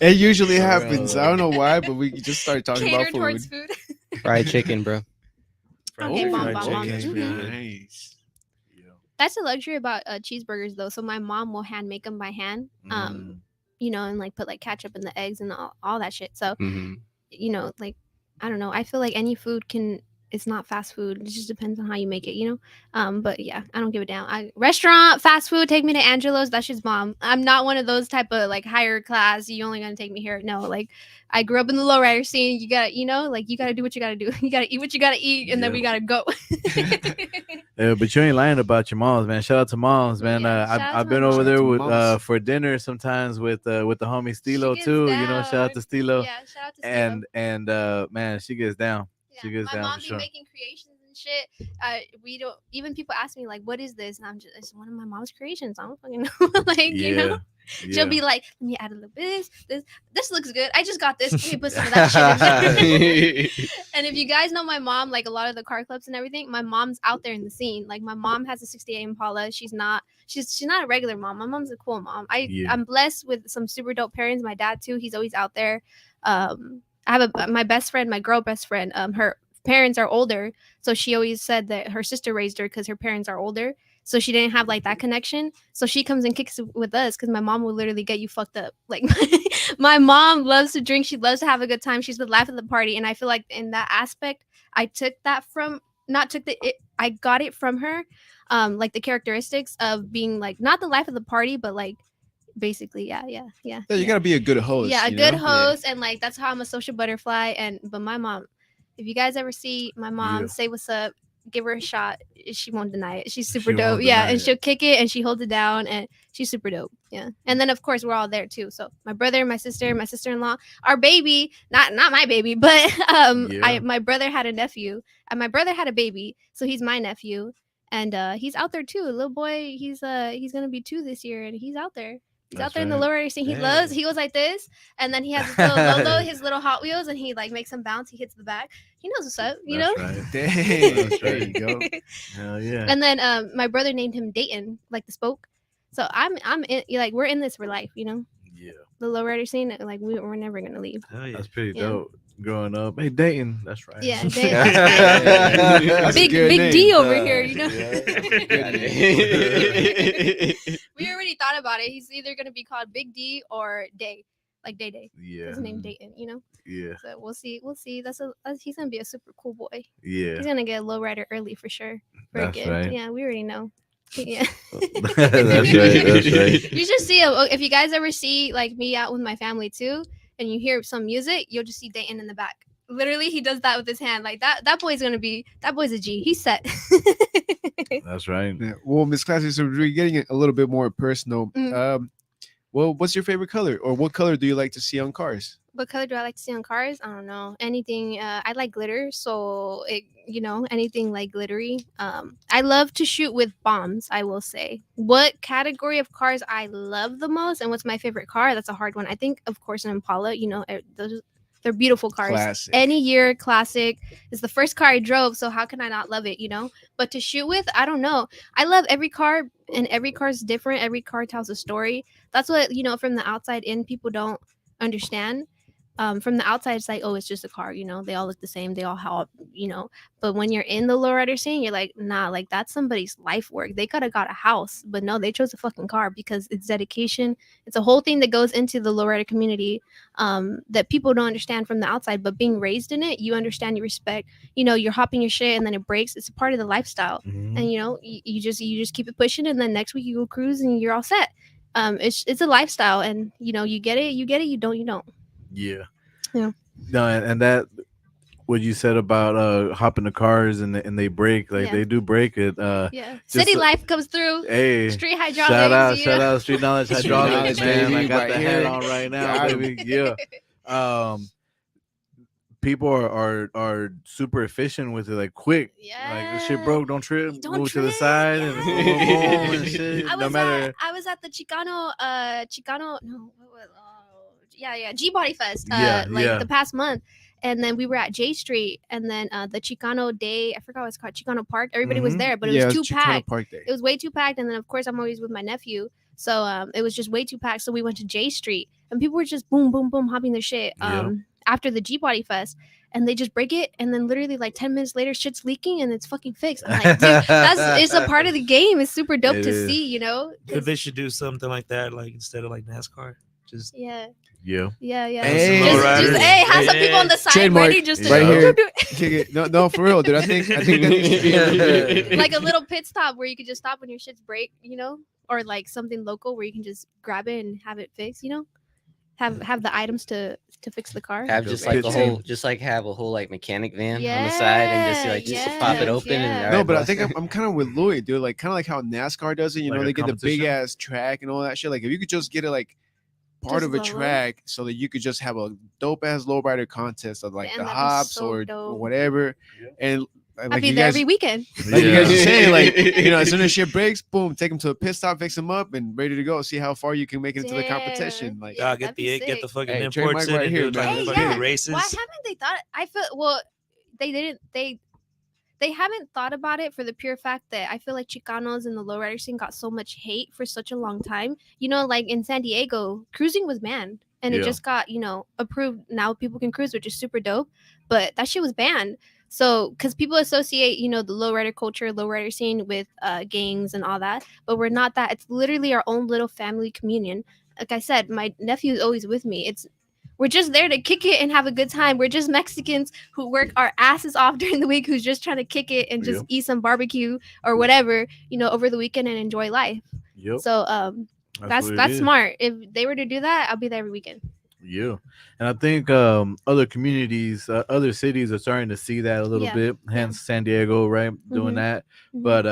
It usually Bro. happens. I don't know why, but we just started talking Cater about food. towards food. Fried chicken, bro. Okay, bomb, fried bomb, bomb. chicken is pretty Mhm. good. Nice. That's the luxury about cheeseburgers though. So my mom will hand make them by hand. Mm. You know, and like put like ketchup in the eggs and all that shit. So Hmm. you know, like I don't know. I feel like any food can. It's not fast food. It just depends on how you make it, you know. But yeah, I don't give it down. Restaurant, fast food, take me to Angelo's. That's just mom. I'm not one of those type of like higher class. You only gonna take me here. No, like I grew up in the lowrider scene. You got, you know, like you gotta do what you gotta do. You gotta eat what you gotta eat, and then we gotta go. But you ain't lying about your moms, man. Shout out to moms, man. Yeah, shout out I've to been my over moms. there Shout out to with moms. for dinner sometimes with the homie She Stilo gets too. You know, shout out to down. Stilo. Yeah, shout out to Stilo. And man, she gets down. Yeah, She gets my down mom for be sure. making creations and shit. We don't even people ask me like, "What is this?" And I'm just, it's one of my mom's creations. I don't fucking know. Like you know, she'll be like, "Let me add a little bit. This looks good. I just got this. Let me put some of that shit in there." And if you guys know my mom, like a lot of the car clubs and everything, my mom's out there in the scene. Like my mom has a '68 Impala. She's not a regular mom. My mom's a cool mom. Yeah. I'm blessed with some super dope parents. My dad too. He's always out there. I have my best friend, my girl best friend. Her parents are older, so she always said that her sister raised her because her parents are older, so she didn't have like that connection. So she comes and kicks it with us because my mom will literally get you fucked up. Like my mom loves to drink, she loves to have a good time, she's the life of the party, and I feel like in that aspect, I took that from I got it from her, like the characteristics of being like not the life of the party, but like basically yeah You gotta be a good host. yeah, a you good know? host, and like that's how I'm a social butterfly. But my mom, if you guys ever see my mom, Yeah. say what's up, give her a shot. She won't deny it. She's She super won't dope. Yeah, deny and it. she'll kick it and she holds it down, and she's super dope. Yeah, and then of course we're all there too. So my brother, my sister-in-law, our baby, not my baby, but Yeah. my brother had a nephew, and my brother had a baby, so he's my nephew, and he's out there too. A little boy, he's gonna be 2 this year, and he's out there. He's out That's there in the right. lower racing. He Dang. goes like this, and then he has his little Lolo, his little Hot Wheels, and he like makes him bounce. He hits the back. He knows what's up, you That's know. right. Dang, That's there right. you go. Hell yeah. And then my brother named him Dayton, like the spoke. So I'm in, like we're in this for life, you know. Yeah. The low rider scene, like we're never gonna leave. Hell yeah. That's pretty Yeah. dope. Growing up, hey Dayton, that's right. Yeah, That's a big good name. D over here, you know. We already thought about it. He's either gonna be called Big D or Day, like Day. Yeah. His name Dayton, you know. Yeah. So we'll see. He's gonna be a super cool boy. Yeah. He's gonna get a low rider early for sure. Very That's good. right. Yeah, we already know. Yeah. That's right. That's right. You should see him. If you guys ever see like me out with my family too, and you hear some music, you'll just see Dayton in the back. literally, he does that with his hand. Like that boy's a G. He's set. That's right. Yeah. Well, Miss Classy, so we're getting it a little bit more personal. Well, what's your favorite color, or what color do you like to see on cars? What color do I like to see on cars? I don't know. Anything. I like glitter, so anything like glittery. I love to shoot with bombs. I will say. What category of cars I love the most, and what's my favorite car? That's a hard one. I think, of course, an Impala. They're beautiful cars. Classic. Any year, classic. It's the first car I drove, so how can I not love it? But to shoot with, I don't know. I love every car, and every car's different. Every car tells a story. That's what from the outside in, people don't understand. From the outside, it's like, oh, it's just a car, they all look the same, they all help, but when you're in the lowrider scene, you're like, nah, like that's somebody's life work. They could have got a house, but no, they chose a fucking car because it's dedication. It's a whole thing that goes into the lowrider community, that people don't understand from the outside, but being raised in it, you understand, you respect, you're hopping your shit and then it breaks. It's a part of the lifestyle. And you just keep it pushing, and then next week you go cruise and you're all set. It's a lifestyle, and you get it, you don't. Yeah. Yeah. No, and that what you said about hopping the cars and they break, like they do break it. Yeah. just, City life comes through. Hey, Street hydraulics. shout out Street Knowledge Street Hydraulics, knowledge, man. I baby, got right the here. hat on right now, Got 'em. baby. Yeah. People are super efficient with it, like quick. Like this shit broke, don't trip, Don't move to the trip, side, and boom, boom, boom, and shit. I No was matter. I was at the Chicano no, what was G Body Fest Yeah, yeah. the past month, and then we were at J Street, and then the Chicano Day, I forgot what it's called, Chicano Park, everybody was Mhm. there, but it Yeah, was it's too Chicano packed. Park Day. It was way too packed, and then of course I'm always with my nephew, so it was just way too packed, so we went to J Street, and people were just boom boom boom hopping their shit after the G Body Fest, and they just break it, and then literally like 10 minutes later shit's leaking and it's fucking fixed. I'm like, dude, it's a part of the game. It's super dope It to is. see, If they should do something like that, like instead of like NASCAR, just yeah Yeah. Hey. just hey, have some people on the side Trademark. ready just to Right Yeah. here. Kick it. No, for real, dude. I think that needs to be like a little pit stop where you could just stop when your shit's break, or like something local where you can just grab it and have it fixed, have the items to fix the car. Have Go just back like to a it. whole, have a whole like mechanic van on the side and just pop it open and yeah. all No, right, but I boss. think I'm kind of with Louis, dude. Like kind of like how NASCAR does it. Like a They get the big competition? ass track and all that shit. Like if you could just get it like part Just of a lower? track, so that you could just have a dope ass lowrider contest of like Man, the that'd be hops so or dope. whatever, Yeah. and I'd like be you there guys. every weekend. Like you guys are Yeah. saying, like as soon as shit breaks, boom, take them to a pit stop, fix them up, and ready to go. See how far you can make it into the Damn. competition. Like, Yeah, get that'd be get the sick. fucking Hey, imports trademark in right and here, do it like man. the Hey, fucking yeah. races. Why haven't they thought? I feel they didn't. They haven't thought about it for the pure fact that I feel like Chicanos and the lowrider scene got so much hate for such a long time. Like in San Diego, cruising was banned, and Yeah. it just got approved. Now people can cruise, which is super dope. But that shit was banned. So, because people associate, the lowrider culture, lowrider scene with gangs and all that, but we're not that. It's literally our own little family communion. Like I said, my nephew is always with me. We're just there to kick it and have a good time. We're just Mexicans who work our asses off during the week, who's just trying to kick it and just eat some barbecue or whatever, over the weekend and enjoy life. Yep. So what it that's is. smart. If they were to do that, I'll be there every weekend. Yeah, and I think other communities, other cities are starting to see that a little Yeah. bit. Hence, San Diego, right, doing Mhm. that. Mhm. But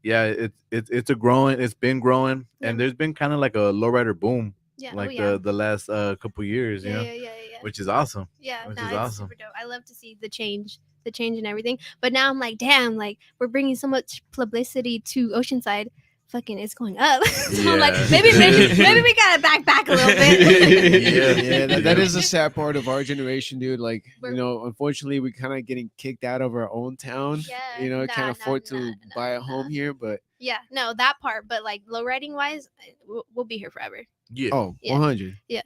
yeah, it's been growing, Yeah. and there's been kind of like a lowrider boom, Yeah, like oh, yeah. the last couple years, Yeah, yeah, which is awesome. Yeah, which no, is it's awesome. super dope. I love to see the change and everything. But now I'm like, damn, like we're bringing so much publicity to Oceanside. Fucking, it's going up. So I'm like, Yeah. maybe we gotta back a little bit. yeah, that is a sad part of our generation, dude. Like, We're- unfortunately, we kind of getting kicked out of our own town. Yeah, Can't afford to nah, buy a home here, but Yeah, no, that part. But like low riding wise, we'll be here forever. Yeah, Yeah. 100. yeah.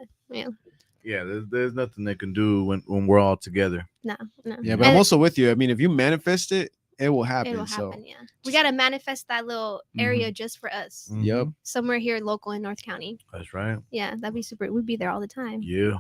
There's nothing they can do when we're all together. No. Yeah, but I'm also with you. I mean, if you manifest it, it will happen. It will So, happen. Yeah, we gotta manifest that little area just for us, yep. Mhm. somewhere here local in North County. That's right. Yeah, that'd be super. We'd be there all the time. Yeah.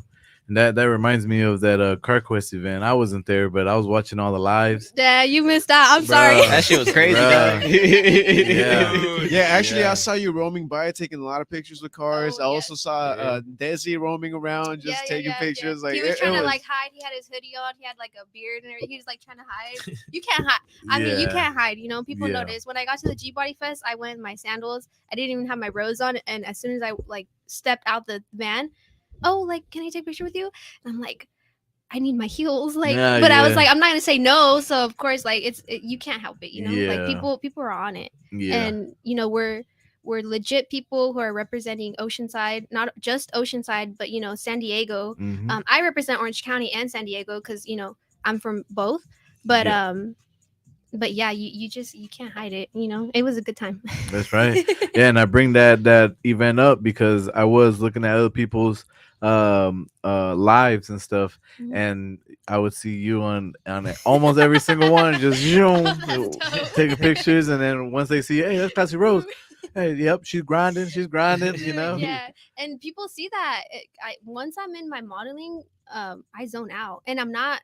And that reminds me of that CarQuest event. I wasn't there, but I was watching all the lives. Yeah, you missed out. I'm sorry. Bruh. That shit was crazy, Bruh. dog. Yeah. Yeah, actually, I Yeah. saw you roaming by, taking a lot of pictures with cars. Oh, I also yes. saw Yeah. Desi roaming around, just taking pictures. Like He was it trying to was, like hide. He had his hoodie on. He had like a beard and everything. He was like trying to hide. You can't hide. I mean, you Yeah. can't hide. People Yeah. notice. When I got to the G Body Fest, I went in my sandals. I didn't even have my rose on. And as soon as I like stepped out the van, oh, like, can I take a picture with you? And I'm like, I need my heels, like, Yeah, but I was yeah. like, I'm not gonna say no. So of course, like, you can't help it, Like Yeah. people are on it, Yeah. and we're legit people who are representing Oceanside, not just Oceanside, but San Diego. Mhm. I represent Orange County and San Diego because I'm from both, but Yeah. but yeah, you can't hide it. It was a good time. That's right. Yeah, and I bring that event up because I was looking at other people's lives and stuff, Mhm. and I would see you on almost every single one, just zoom, dope. taking pictures, and then once they see, hey, that's Classy Rose. Hey, yep, she's grinding, you know. Yeah, and people see that. Once I'm in my modeling, I zone out, and I'm not.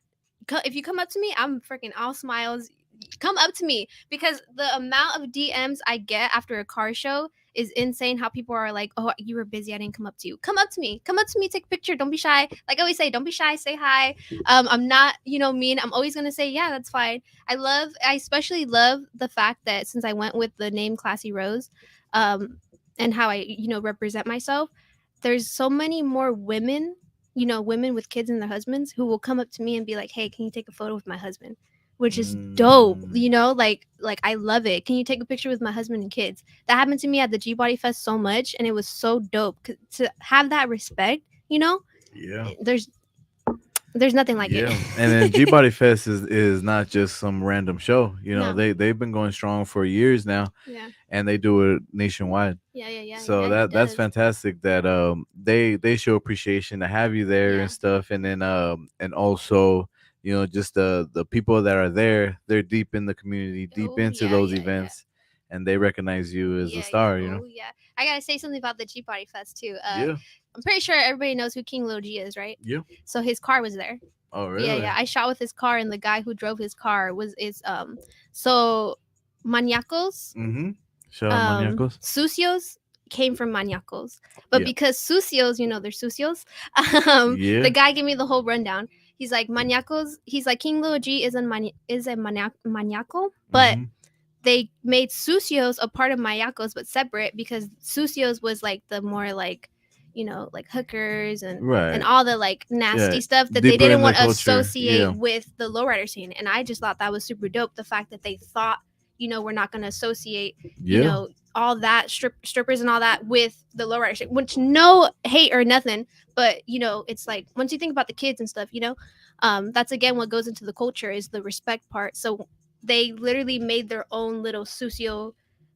If you come up to me, I'm freaking all smiles. Come up to me because the amount of DMs I get after a car show is insane. How people are like, "Oh, you were busy. I didn't come up to you. Come up to me. Come up to me. Take a picture. Don't be shy." Like I always say, don't be shy. Say hi. I'm not, mean. I'm always gonna say, yeah, that's fine. I especially love the fact that since I went with the name Classy Rose, um, and how I, represent myself, there's so many more women, women with kids and their husbands who will come up to me and be like, "Hey, can you take a photo with my husband?" Which is dope, like I love it. Can you take a picture with my husband and kids? That happened to me at the G Body Fest so much, and it was so dope to have that respect. Yeah. There's nothing like Yeah, it. and then G Body Fest is not just some random show. No. They've been going strong for years now, Yeah, and they do it nationwide. yeah. So He that's does. fantastic that they show appreciation to have you there Yeah. and stuff, and then and also just the people that are there, they're deep in the community, deep Oh, into yeah, those yeah, yeah. events, and they recognize you as a star. Oh, yeah. I gotta say something about the G Body Fest too. Yeah. I'm pretty sure everybody knows who King Lil G is, right? Yeah. So his car was there. Oh really? Yeah. I shot with his car, and the guy who drove his car so Maniacos, Mm-hmm. Shout out Maniacos. Sucios came from Maniacos, but Yeah. because Sucios, they're Sucios. Yeah. The guy gave me the whole rundown. He's like Maniacos. He's like King Lil G is a maniaco, but Mhm. they made Sucios a part of Mayacos, but separate because Sucios was like the more like, like hookers and Right. all the like nasty Yeah, stuff that deeper they didn't in the want to culture, associate yeah. with the lowrider scene. And I just thought that was super dope. The fact that they thought, we're not going to associate, Yeah. all that strippers and all that with the lowrider scene, which no hate or nothing, but it's like once you think about the kids and stuff, that's again what goes into the culture is the respect part. So they literally made their own little sucio,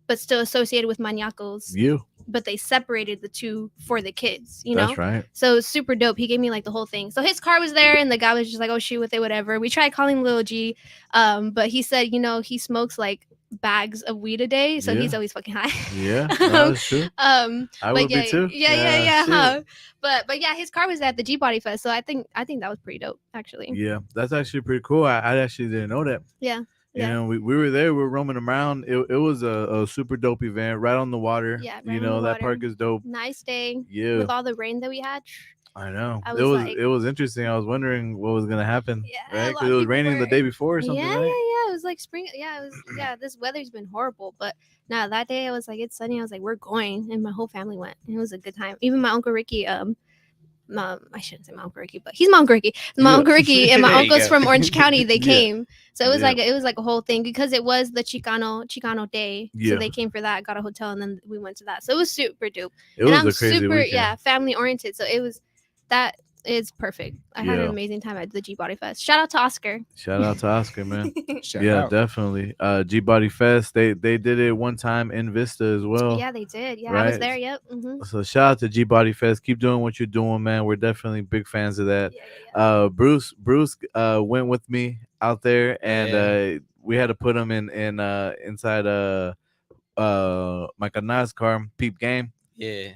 but still associated with maniacos. Yeah. But they separated the two for the kids, That's right. So it's super dope. He gave me like the whole thing. So his car was there, and the guy was just like, "Oh, shoot with it, whatever." We tried calling Lil G, but he said, he smokes like bags of weed a day, so he's Yeah. always fucking high. Yeah, no, that's true. I But would yeah, be too. yeah. shit. Huh? But yeah, his car was at the G Body Fest, so I think that was pretty dope, actually. Yeah, that's actually pretty cool. I actually didn't know that. Yeah. Yeah. We were there. We were roaming around. It was a super dope event right on the water. Yeah, right on the That water. park is dope. Nice day. Yeah. With all the rain that we had. I know. I It was was like- it was interesting. I was wondering what was gonna happen. Yeah, a Right? lot Because of it was people raining the were- day before or something, yeah, right? yeah. It was like spring. Yeah, it was. Yeah, this weather's been horrible, but now that day I was like, it's sunny. I was like, we're going, and my whole family went, and it was a good time. Even my uncle Ricky, I shouldn't say my uncle Ricky, but he's my uncle Ricky. My Yeah. uncle Ricky and my There you uncles go. from Orange County, they Yeah. came. So it was Yeah. like a whole thing because it was the Chicano day. Yeah. So they came for that, got a hotel, and then we went to that. So it was super dope. It And was I'm a crazy super weekend. family oriented. So it was that is perfect. I had an Yeah. amazing time at the G Body Fest. Shout out to Oscar. Shout out to Oscar, man. Shout Yeah, out. definitely. G Body Fest. They did it one time in Vista as well. Yeah, they did. Yeah, I was Right. there. Yep. Mm-hmm. So shout out to G Body Fest. Keep doing what you're doing, man. We're definitely big fans of that. Yeah. Bruce went with me out there, and Yeah. we had to put him in inside my canal's car, peep game. Yeah.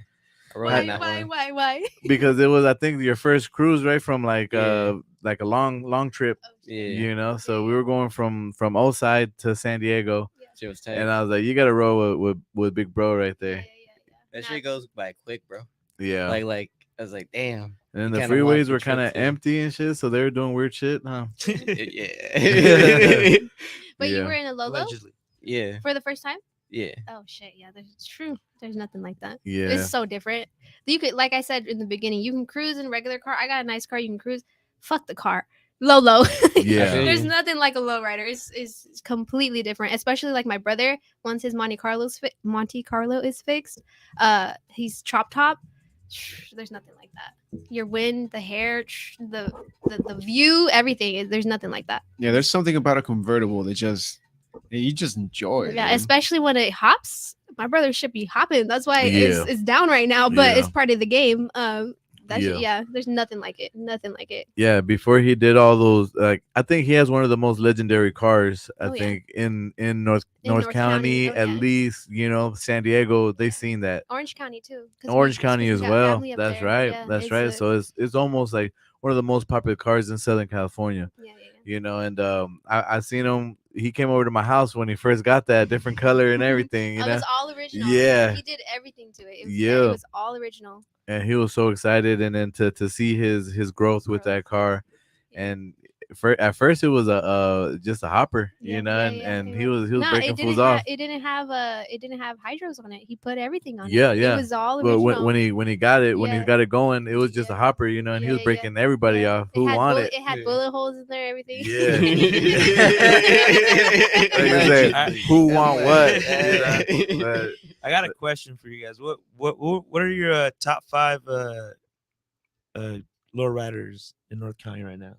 I rode in Why? that Why? one. Why? Why? because it was, I think, your first cruise, right? From Yeah. like a long trip, Oh, shit. Yeah. you know. So we were going from Oside to San Diego, Shit was and tight. I was like, you gotta roll with Big Bro right Yeah, yeah, there. yeah. That Nah, shit goes by quick, bro. Yeah. Like I was like, damn. And then you the kinda want freeways the were kind trip of to- empty and shit, so they were doing weird shit, huh? Yeah. But you Yeah. were in a Lolo Allegedly. yeah. for the first time? Yeah. Oh shit, yeah, it's true. There's nothing like that. Yeah. It's so different. You could, like I said in the beginning, you can cruise in a regular car. I got a nice car, you can cruise. Fuck the car. Lolo. Yeah. feel There's you. nothing like a lowrider. It's completely different. Especially like my brother, once his Monte Carlo is fixed, he's chop top. There's nothing like that. Your wind, the hair, the view, everything. There's nothing like that. Yeah, there's something about a convertible that you just enjoy. Yeah, man. especially when it hops. My brother should be hopping. That's why Yeah. it's down right now, but Yeah. it's part of the game. Yeah. Yeah, there's nothing like it. Nothing like it. Yeah, before he did all those, like, I think he has one of the most legendary cars. I Oh, yeah. think in In North County, Oh, at yeah. least, San Diego, they seen that. Orange County too. 'Cause Orange 'cause County we as got well. family up That's there. right. Yeah, That's it's right. a- So it's almost like one of the most popular cars in Southern California. yeah, yeah. And I seen him. He came over to my house when he first got that different color and everything. It was all original. Yeah. He did everything to it. Yeah. It was all original. And he was so excited, and then to see his growth with that car, Yeah. and at first it was a just a hopper, Yeah, and it he was Nah, breaking fools off. it didn't have hydros on it. He put everything on Yeah, it. yeah. It was all But original. when he got it, when he Yeah. got it going, it was just a Yeah. hopper, and he Yeah, was yeah. breaking everybody Yeah. off. Who had wanted? It had Yeah. bullet holes in there, everything. Yeah. Like I Allegedly. said, who want what? Allegedly. But I got a question for you guys. What are your top 5 lowriders in North County right now?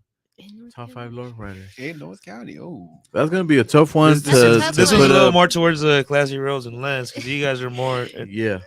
top 5 lowriders. In North County. Oh, That's gonna be a tough one This, to, this, is, tough to this one. was a put little up. more towards Classy Rose and Lens because you guys are more. Yeah,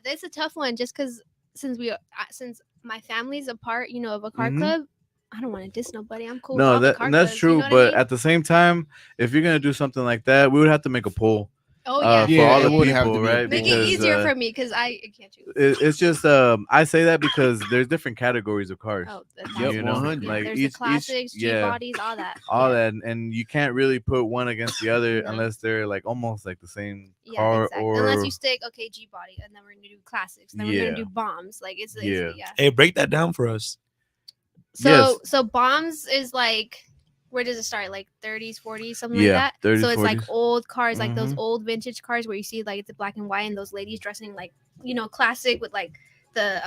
That's a tough one, just because since my family's a part, of a car Mhm. club. I don't want to diss nobody. I'm cool. no, with all the that car and that's clubs, true. you know what I But mean? at the same time, if you're gonna do something like that, we would have to make a poll Oh yeah, for Yeah, all it the would have people, to be a right? make poll. it easier uh, for me because I can't choose. it's just I say that because there's different categories of cars. Oh, Yep, you know, 100. Yeah, like there's each the classics, G yeah, bodies, all that. all yeah. that, and you can't really put one against the other No. unless they're like almost like the same Yeah, car exactly. or Unless you stick, okay, G body, and then we're gonna do classics, then we're Yeah. gonna do bombs. Like it's Yeah. yeah. Hey, break that down for us. So bombs is like, where does it start? Like 30s, 40s, something Yeah, like that. 30s, So it's like 40s. old cars, like those Mhm. old vintage cars where you see like it's black and white, and those ladies dressing like classic with like the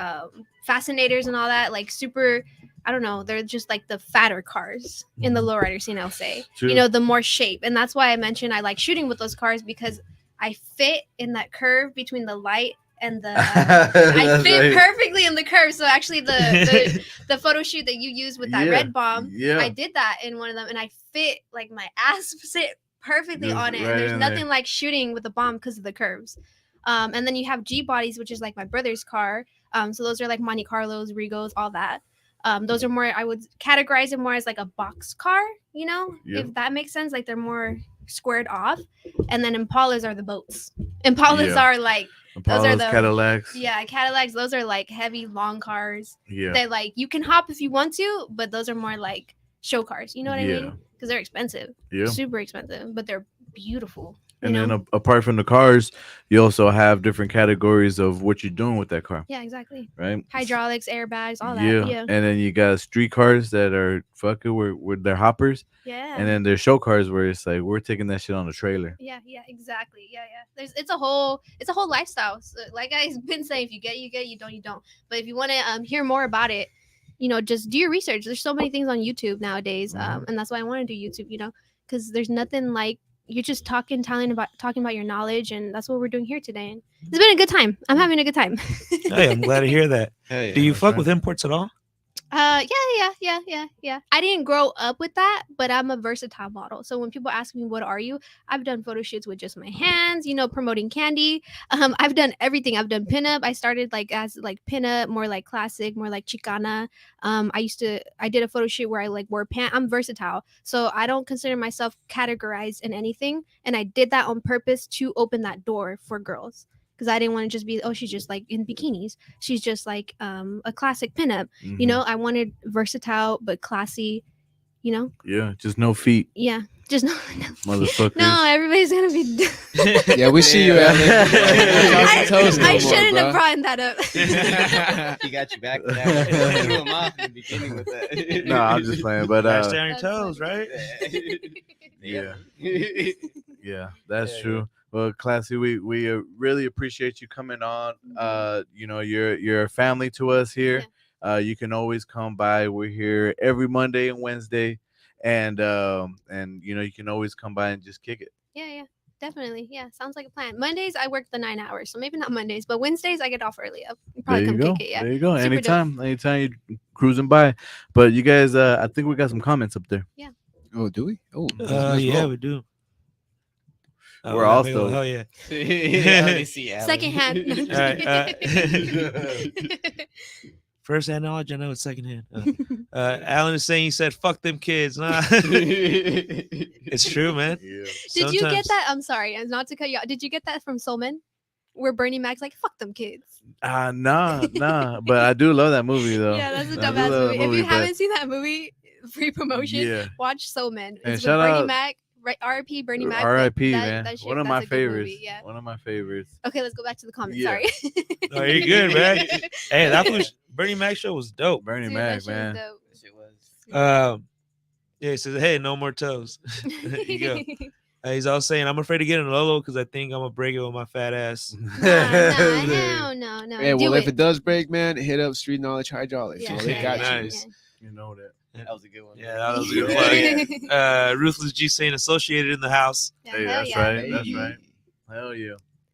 fascinators and all that, like super. I don't know. They're just like the fatter cars in the lowrider scene, I'll say. True. The more shape, and that's why I mentioned I like shooting with those cars because I fit in that curve between the light and the. I That's fit right. perfectly in the curve. So actually, the photo shoot that you used with that Yeah, red bomb, yeah. I did that in one of them, and I fit like my ass fit perfectly Just on it. right And there's in there. nothing like shooting with a bomb because of the curves. And then you have G bodies, which is like my brother's car. So those are like Monte Carlos, Regos, all that. Those are more, I would categorize them more as like a box car, Yeah. if that makes sense. Like they're more squared off. And then Impalas are the boats. Impalas Yeah. are like, those are Impalas, the- Cadillacs. yeah, Cadillacs. Those are like heavy, long cars. Yeah. They like, you can hop if you want to, but those are more like show cars. You know what I Yeah. mean? Because they're expensive, Yeah. super expensive, but they're beautiful. And then apart from the cars, you also have different categories of what you're doing with that car, yeah, exactly. right? Hydraulics, airbags, all that. Yeah. Yeah, And then you got street cars that are fucking with their hoppers, yeah. and then there's show cars where it's like we're taking that shit on a trailer. Yeah, exactly. Yeah. It's a whole lifestyle. So, like I've been saying, if you get, you get. You don't, you don't. But if you want to hear more about it, just do your research. There's so many things on YouTube nowadays, Mhm. and that's why I want to do YouTube. Because there's nothing like you're just talking about your knowledge, and that's what we're doing here today. And it's been a good time. I'm having a good time. Hey, I'm glad to hear that. Hell yeah. Do you that's fuck right. with imports at all? Yeah. I didn't grow up with that, but I'm a versatile model. So when people ask me, what are you? I've done photo shoots with just my hands, promoting candy. I've done everything. I've done pinup. I started like as like pinup, more like classic, more like Chicana. I did a photo shoot where I like wore pants. I'm versatile. So I don't consider myself categorized in anything. And I did that on purpose to open that door for girls. because I didn't want to just be, oh, she's just like in bikinis. She's just like a classic pinup. Mhm. You know, I wanted versatile but classy. You know, Yeah, just no feet, yeah, just no, motherfuckers. no, everybody's gonna be. Yeah, we see you, Yeah. Alan. Toes no I more, shouldn't have bruh. brought that up. He got you back for that. He threw him off in the beginning with that. No, I'm just playing, but Gotta stay on your That's toes, funny. right? yeah. Yeah, that's Yeah, true. Well, Classy, we really appreciate you coming on. You know, you're a family to us here. You can always come by. We're here every Monday and Wednesday, and you know, you can always come by and just kick it. Yeah, definitely. Yeah, sounds like a plan. Mondays I work the 9 hours, so maybe not Mondays, but Wednesdays I get off early. I'll There probably you come go. kick it. Yeah. There you go. Super dope. Anytime you're cruising by. But you guys, I think we got some comments up there. Oh, do we? Oh, Yeah, we do. Oh, We're that big also- old- hell yeah. Let me see, Alan. Secondhand. No, I'm just Alright, kidding. First hand knowledge, I know it's secondhand. Alan is saying he said, "Fuck them kids." Nah. It's true, man. Yeah. Did you get Sometimes- that? I'm sorry, and not to cut you out. Did you get that from Soulman? Where Bernie Mac's like, fuck them kids. Nah. But I do love that movie though. Yeah, that's a I do dumbass love that movie. If you but- haven't seen that movie, free promotion, yeah. watch Soulman. And It's with shout Bernie out- Mac. Right, R.I.P. Bernie Mac. R.I.P. that- man. that shit- One of that's my a good favorites. movie, yeah. One of my favorites. Okay, let's go back to the comments. Yeah. Sorry. Oh, you're good, man. Hey, that was Bernie Mac show was dope. Bernie Dude, Mac, that shit was man. dope. That shit was. Yeah, he says, "Hey, no more toes." There you go. He's all saying, "I'm afraid to get in Lolo because I think I'm gonna break it with my fat ass." Nah, hell no. Yeah, Do well, if it does break, man, hit up Street Knowledge Hydraulics. Yeah, Well, they yeah, got yeah, you. Nice. yeah. You know that. That was a good one. Yeah, that was a good Yeah. plug. Ruthless G saying associated in the house. Yeah, Hey, hell that's yeah. right. That's right. Hell yeah.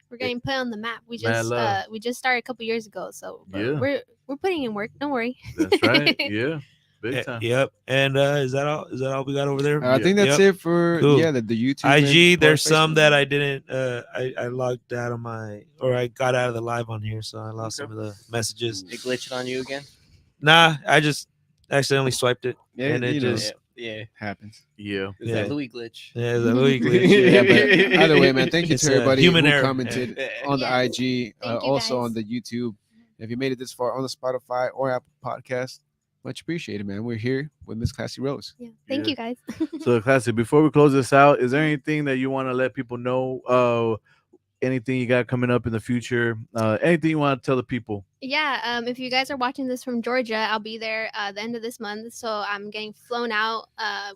We're getting put on the map. We Mad just love. we just started a couple years ago, so but Yeah. we're putting in work. Don't worry. That's right. Yeah. Big time. Yep. And is that all? Is that all we got over there? I think that's it for Cool. the YouTube. IG. and There's Facebook. some that I didn't. I logged out of I got out of the live on here, so I lost some of the messages. It glitched on you again? Nah, I just accidentally swiped it, Yeah, and it you know, just Yeah. happens. Yeah. It's Yeah. that Louis glitch. yeah, the Louis glitch. Yeah, but either way, man, thank you It's to a everybody human who error. commented Yeah. on the Yes. IG, Thank you, also guys. on the YouTube. If you made it this far on the Spotify or Apple Podcast, much appreciated, man. We're here with Miss Classy Rose. Yeah. Thank Yeah. you guys. So, Classy, before we close this out, is there anything that you want to let people know? Anything you got coming up in the future? Anything you want to tell the people? Yeah, if you guys are watching this from Georgia, I'll be there the end of this month. So I'm getting flown out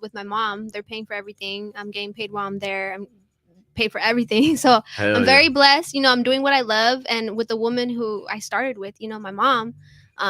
with my mom. They're paying for everything. I'm getting paid while I'm there. I'm paid for everything. So Hell I'm yeah. very blessed. You know, I'm doing what I love, and with the woman who I started with, you know, my mom,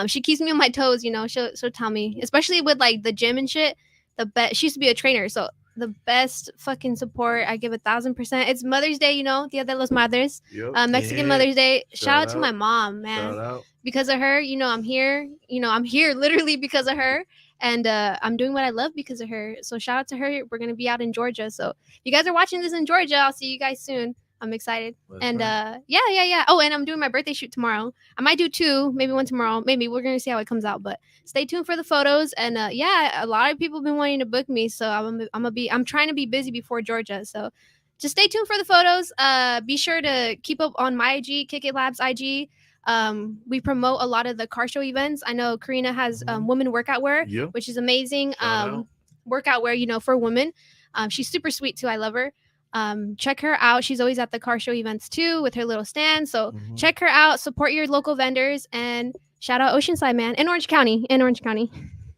she keeps me on my toes. You know, she'll tell me, especially with like the gym and shit. The best. She used to be a trainer, so the best fucking support. I give 1,000%. It's Mother's Day, you know, Dia de los Madres, Yep. Mexican Yeah. Mother's Day. Shout Shout out to out. my mom, man. Shout out. Because of her, you know, I'm here. You know, I'm here literally because of her, and I'm doing what I love because of her. So shout out to her. We're gonna be out in Georgia. So if you guys are watching this in Georgia, I'll see you guys soon. I'm excited. That's And right. yeah. Oh, and I'm doing my birthday shoot tomorrow. I might do 2, maybe 1 tomorrow. Maybe we're gonna see how it comes out. But stay tuned for the photos. And yeah, a lot of people have been wanting to book me, so I'm trying to be busy before Georgia. So just stay tuned for the photos. Be sure to keep up on my IG, Kick It Labs IG. We promote a lot of the car show events. I know Karina has women workout wear, Yep. which is amazing. Shout out. Workout wear, you know, for women. She's super sweet too. I love her. Check her out. She's always at the car show events too with her little stand. So Mhm. check her out. Support your local vendors and shout out Oceanside, man, in Orange County.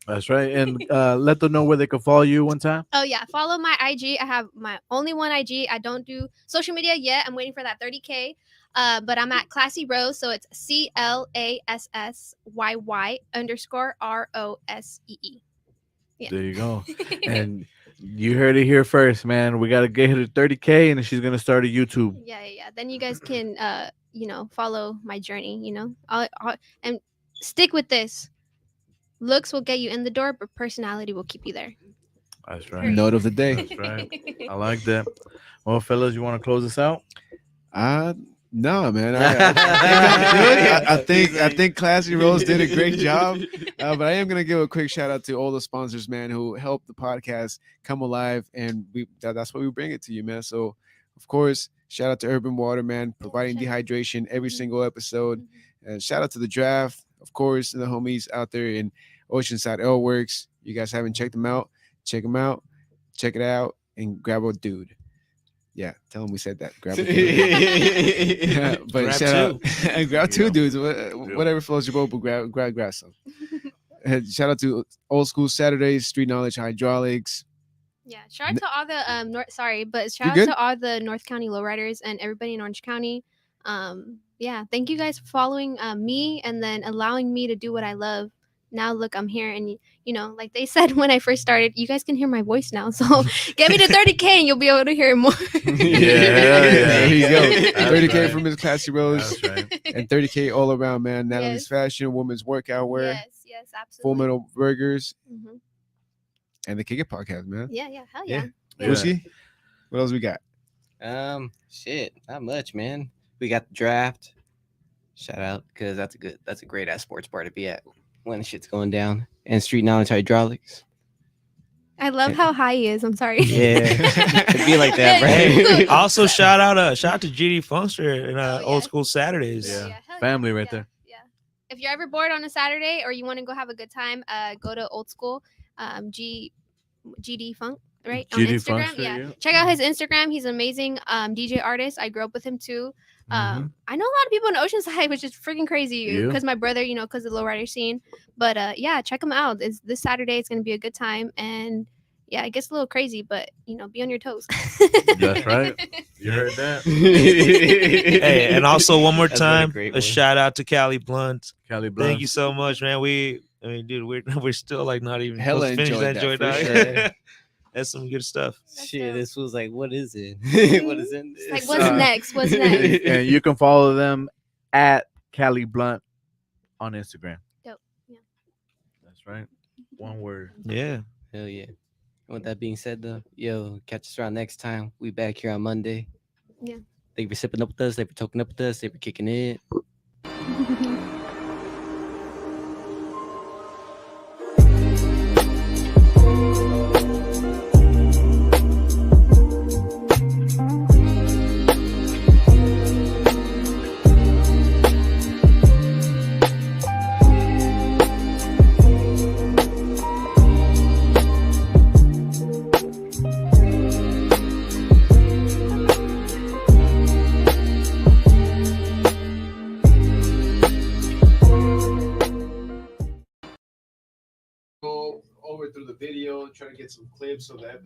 That's right. And let them know where they can follow you one time. Oh yeah, follow my IG. I have my only one IG. I don't do social media yet. I'm waiting for that 30K. But I'm at Classy Rose, so it's CLASSYY_ROSEE. Yeah. There you go. And you heard it here first, man. We got to get her to 30K and then she's going to start a YouTube. Yeah. Then you guys can, you know, follow my journey. You know, and stick with this. Looks will get you in the door, but personality will keep you there. That's right. Note of the day. That's right. I like that. Well, fellas, you want to close this out? No, man. I think Classy Rose did a great job. But I am gonna give a quick shout out to all the sponsors, man, who helped the podcast come alive, and that's why we bring it to you, man. So, of course, Shout out to Urban Water, man, providing shout out. dehydration every Mhm. single episode. Mhm. And shout out to the draft, of course, and the homies out there in Oceanside L Works. You guys haven't checked them out, check them out, check it out, and grab a dude. Yeah, tell them we said that. Grab a dude. But Grab shout out, and grab There you two go. dudes. Whatever floats your boat, but grab some. Shout out to Old School Saturdays, Street Knowledge Hydraulics. Yeah, shout out to all the but shout out good? to all the North County lowriders and everybody in Orange County. Yeah, thank you guys for following me and then allowing me to do what I love. Now look, I'm here, and like they said when I first started, you guys can hear my voice now. So get me to 30K, and you'll be able to hear it more. There you go. That's 30K right. from Miss Classy Rose, That's right. and 30K all around, man. Natalie's Yes. Fashion, Women's Workout Wear, Yes, absolutely. Full Metal Burgers, Mhm. and the Kick It Podcast, man. Yeah, hell Yeah. yeah. Whiskey, what else we got? Shit, not much, man. We got the draft. Shout out, because that's a great ass sports bar to be at when shit's going down. And Street Knowledge Hydraulics. I love how high he is. I'm sorry. Yeah, it'd be like that, Yeah. right? Also, shout out to GD Funkster and Oh, yeah. Old School Saturdays. Yeah. hell Family right yeah, there. Yeah. If you're ever bored on a Saturday or you want to go have a good time, go to Old School GD Funk, right? On GD Instagram. Funkster, Yeah. yeah. Check out his Instagram. He's an amazing DJ artist. I grew up with him too. Mm-hmm. I know a lot of people in Oceanside, which is freaking crazy Yeah. because my brother, because of the lowrider scene. But yeah, check him out. It's this Saturday. It's gonna be a good time, and yeah, it gets a little crazy, but be on your toes. That's right. You heard that? Hey, and also one more That's really time, great a one. shout out to Cali Blunt. Cali Blunt. Thank you so much, man. Dude, we're still like not even Hella close to finish enjoyed that that, joint for out. sure. That's some good stuff. Shit, dope. this was like, what is it? What is in this? Like, what's Uh, next? What's next? And you can follow them at Cali Blunt on Instagram. Dope. Yeah. That's right. One word. Yeah. Hell yeah. And with that being said, though, yo, catch us around next time. We back here on Monday. Yeah. Thank you for sipping up with us. Thank you for talking up with us. Thank you for kicking it. Go over through the video, try to get some clips of the episode.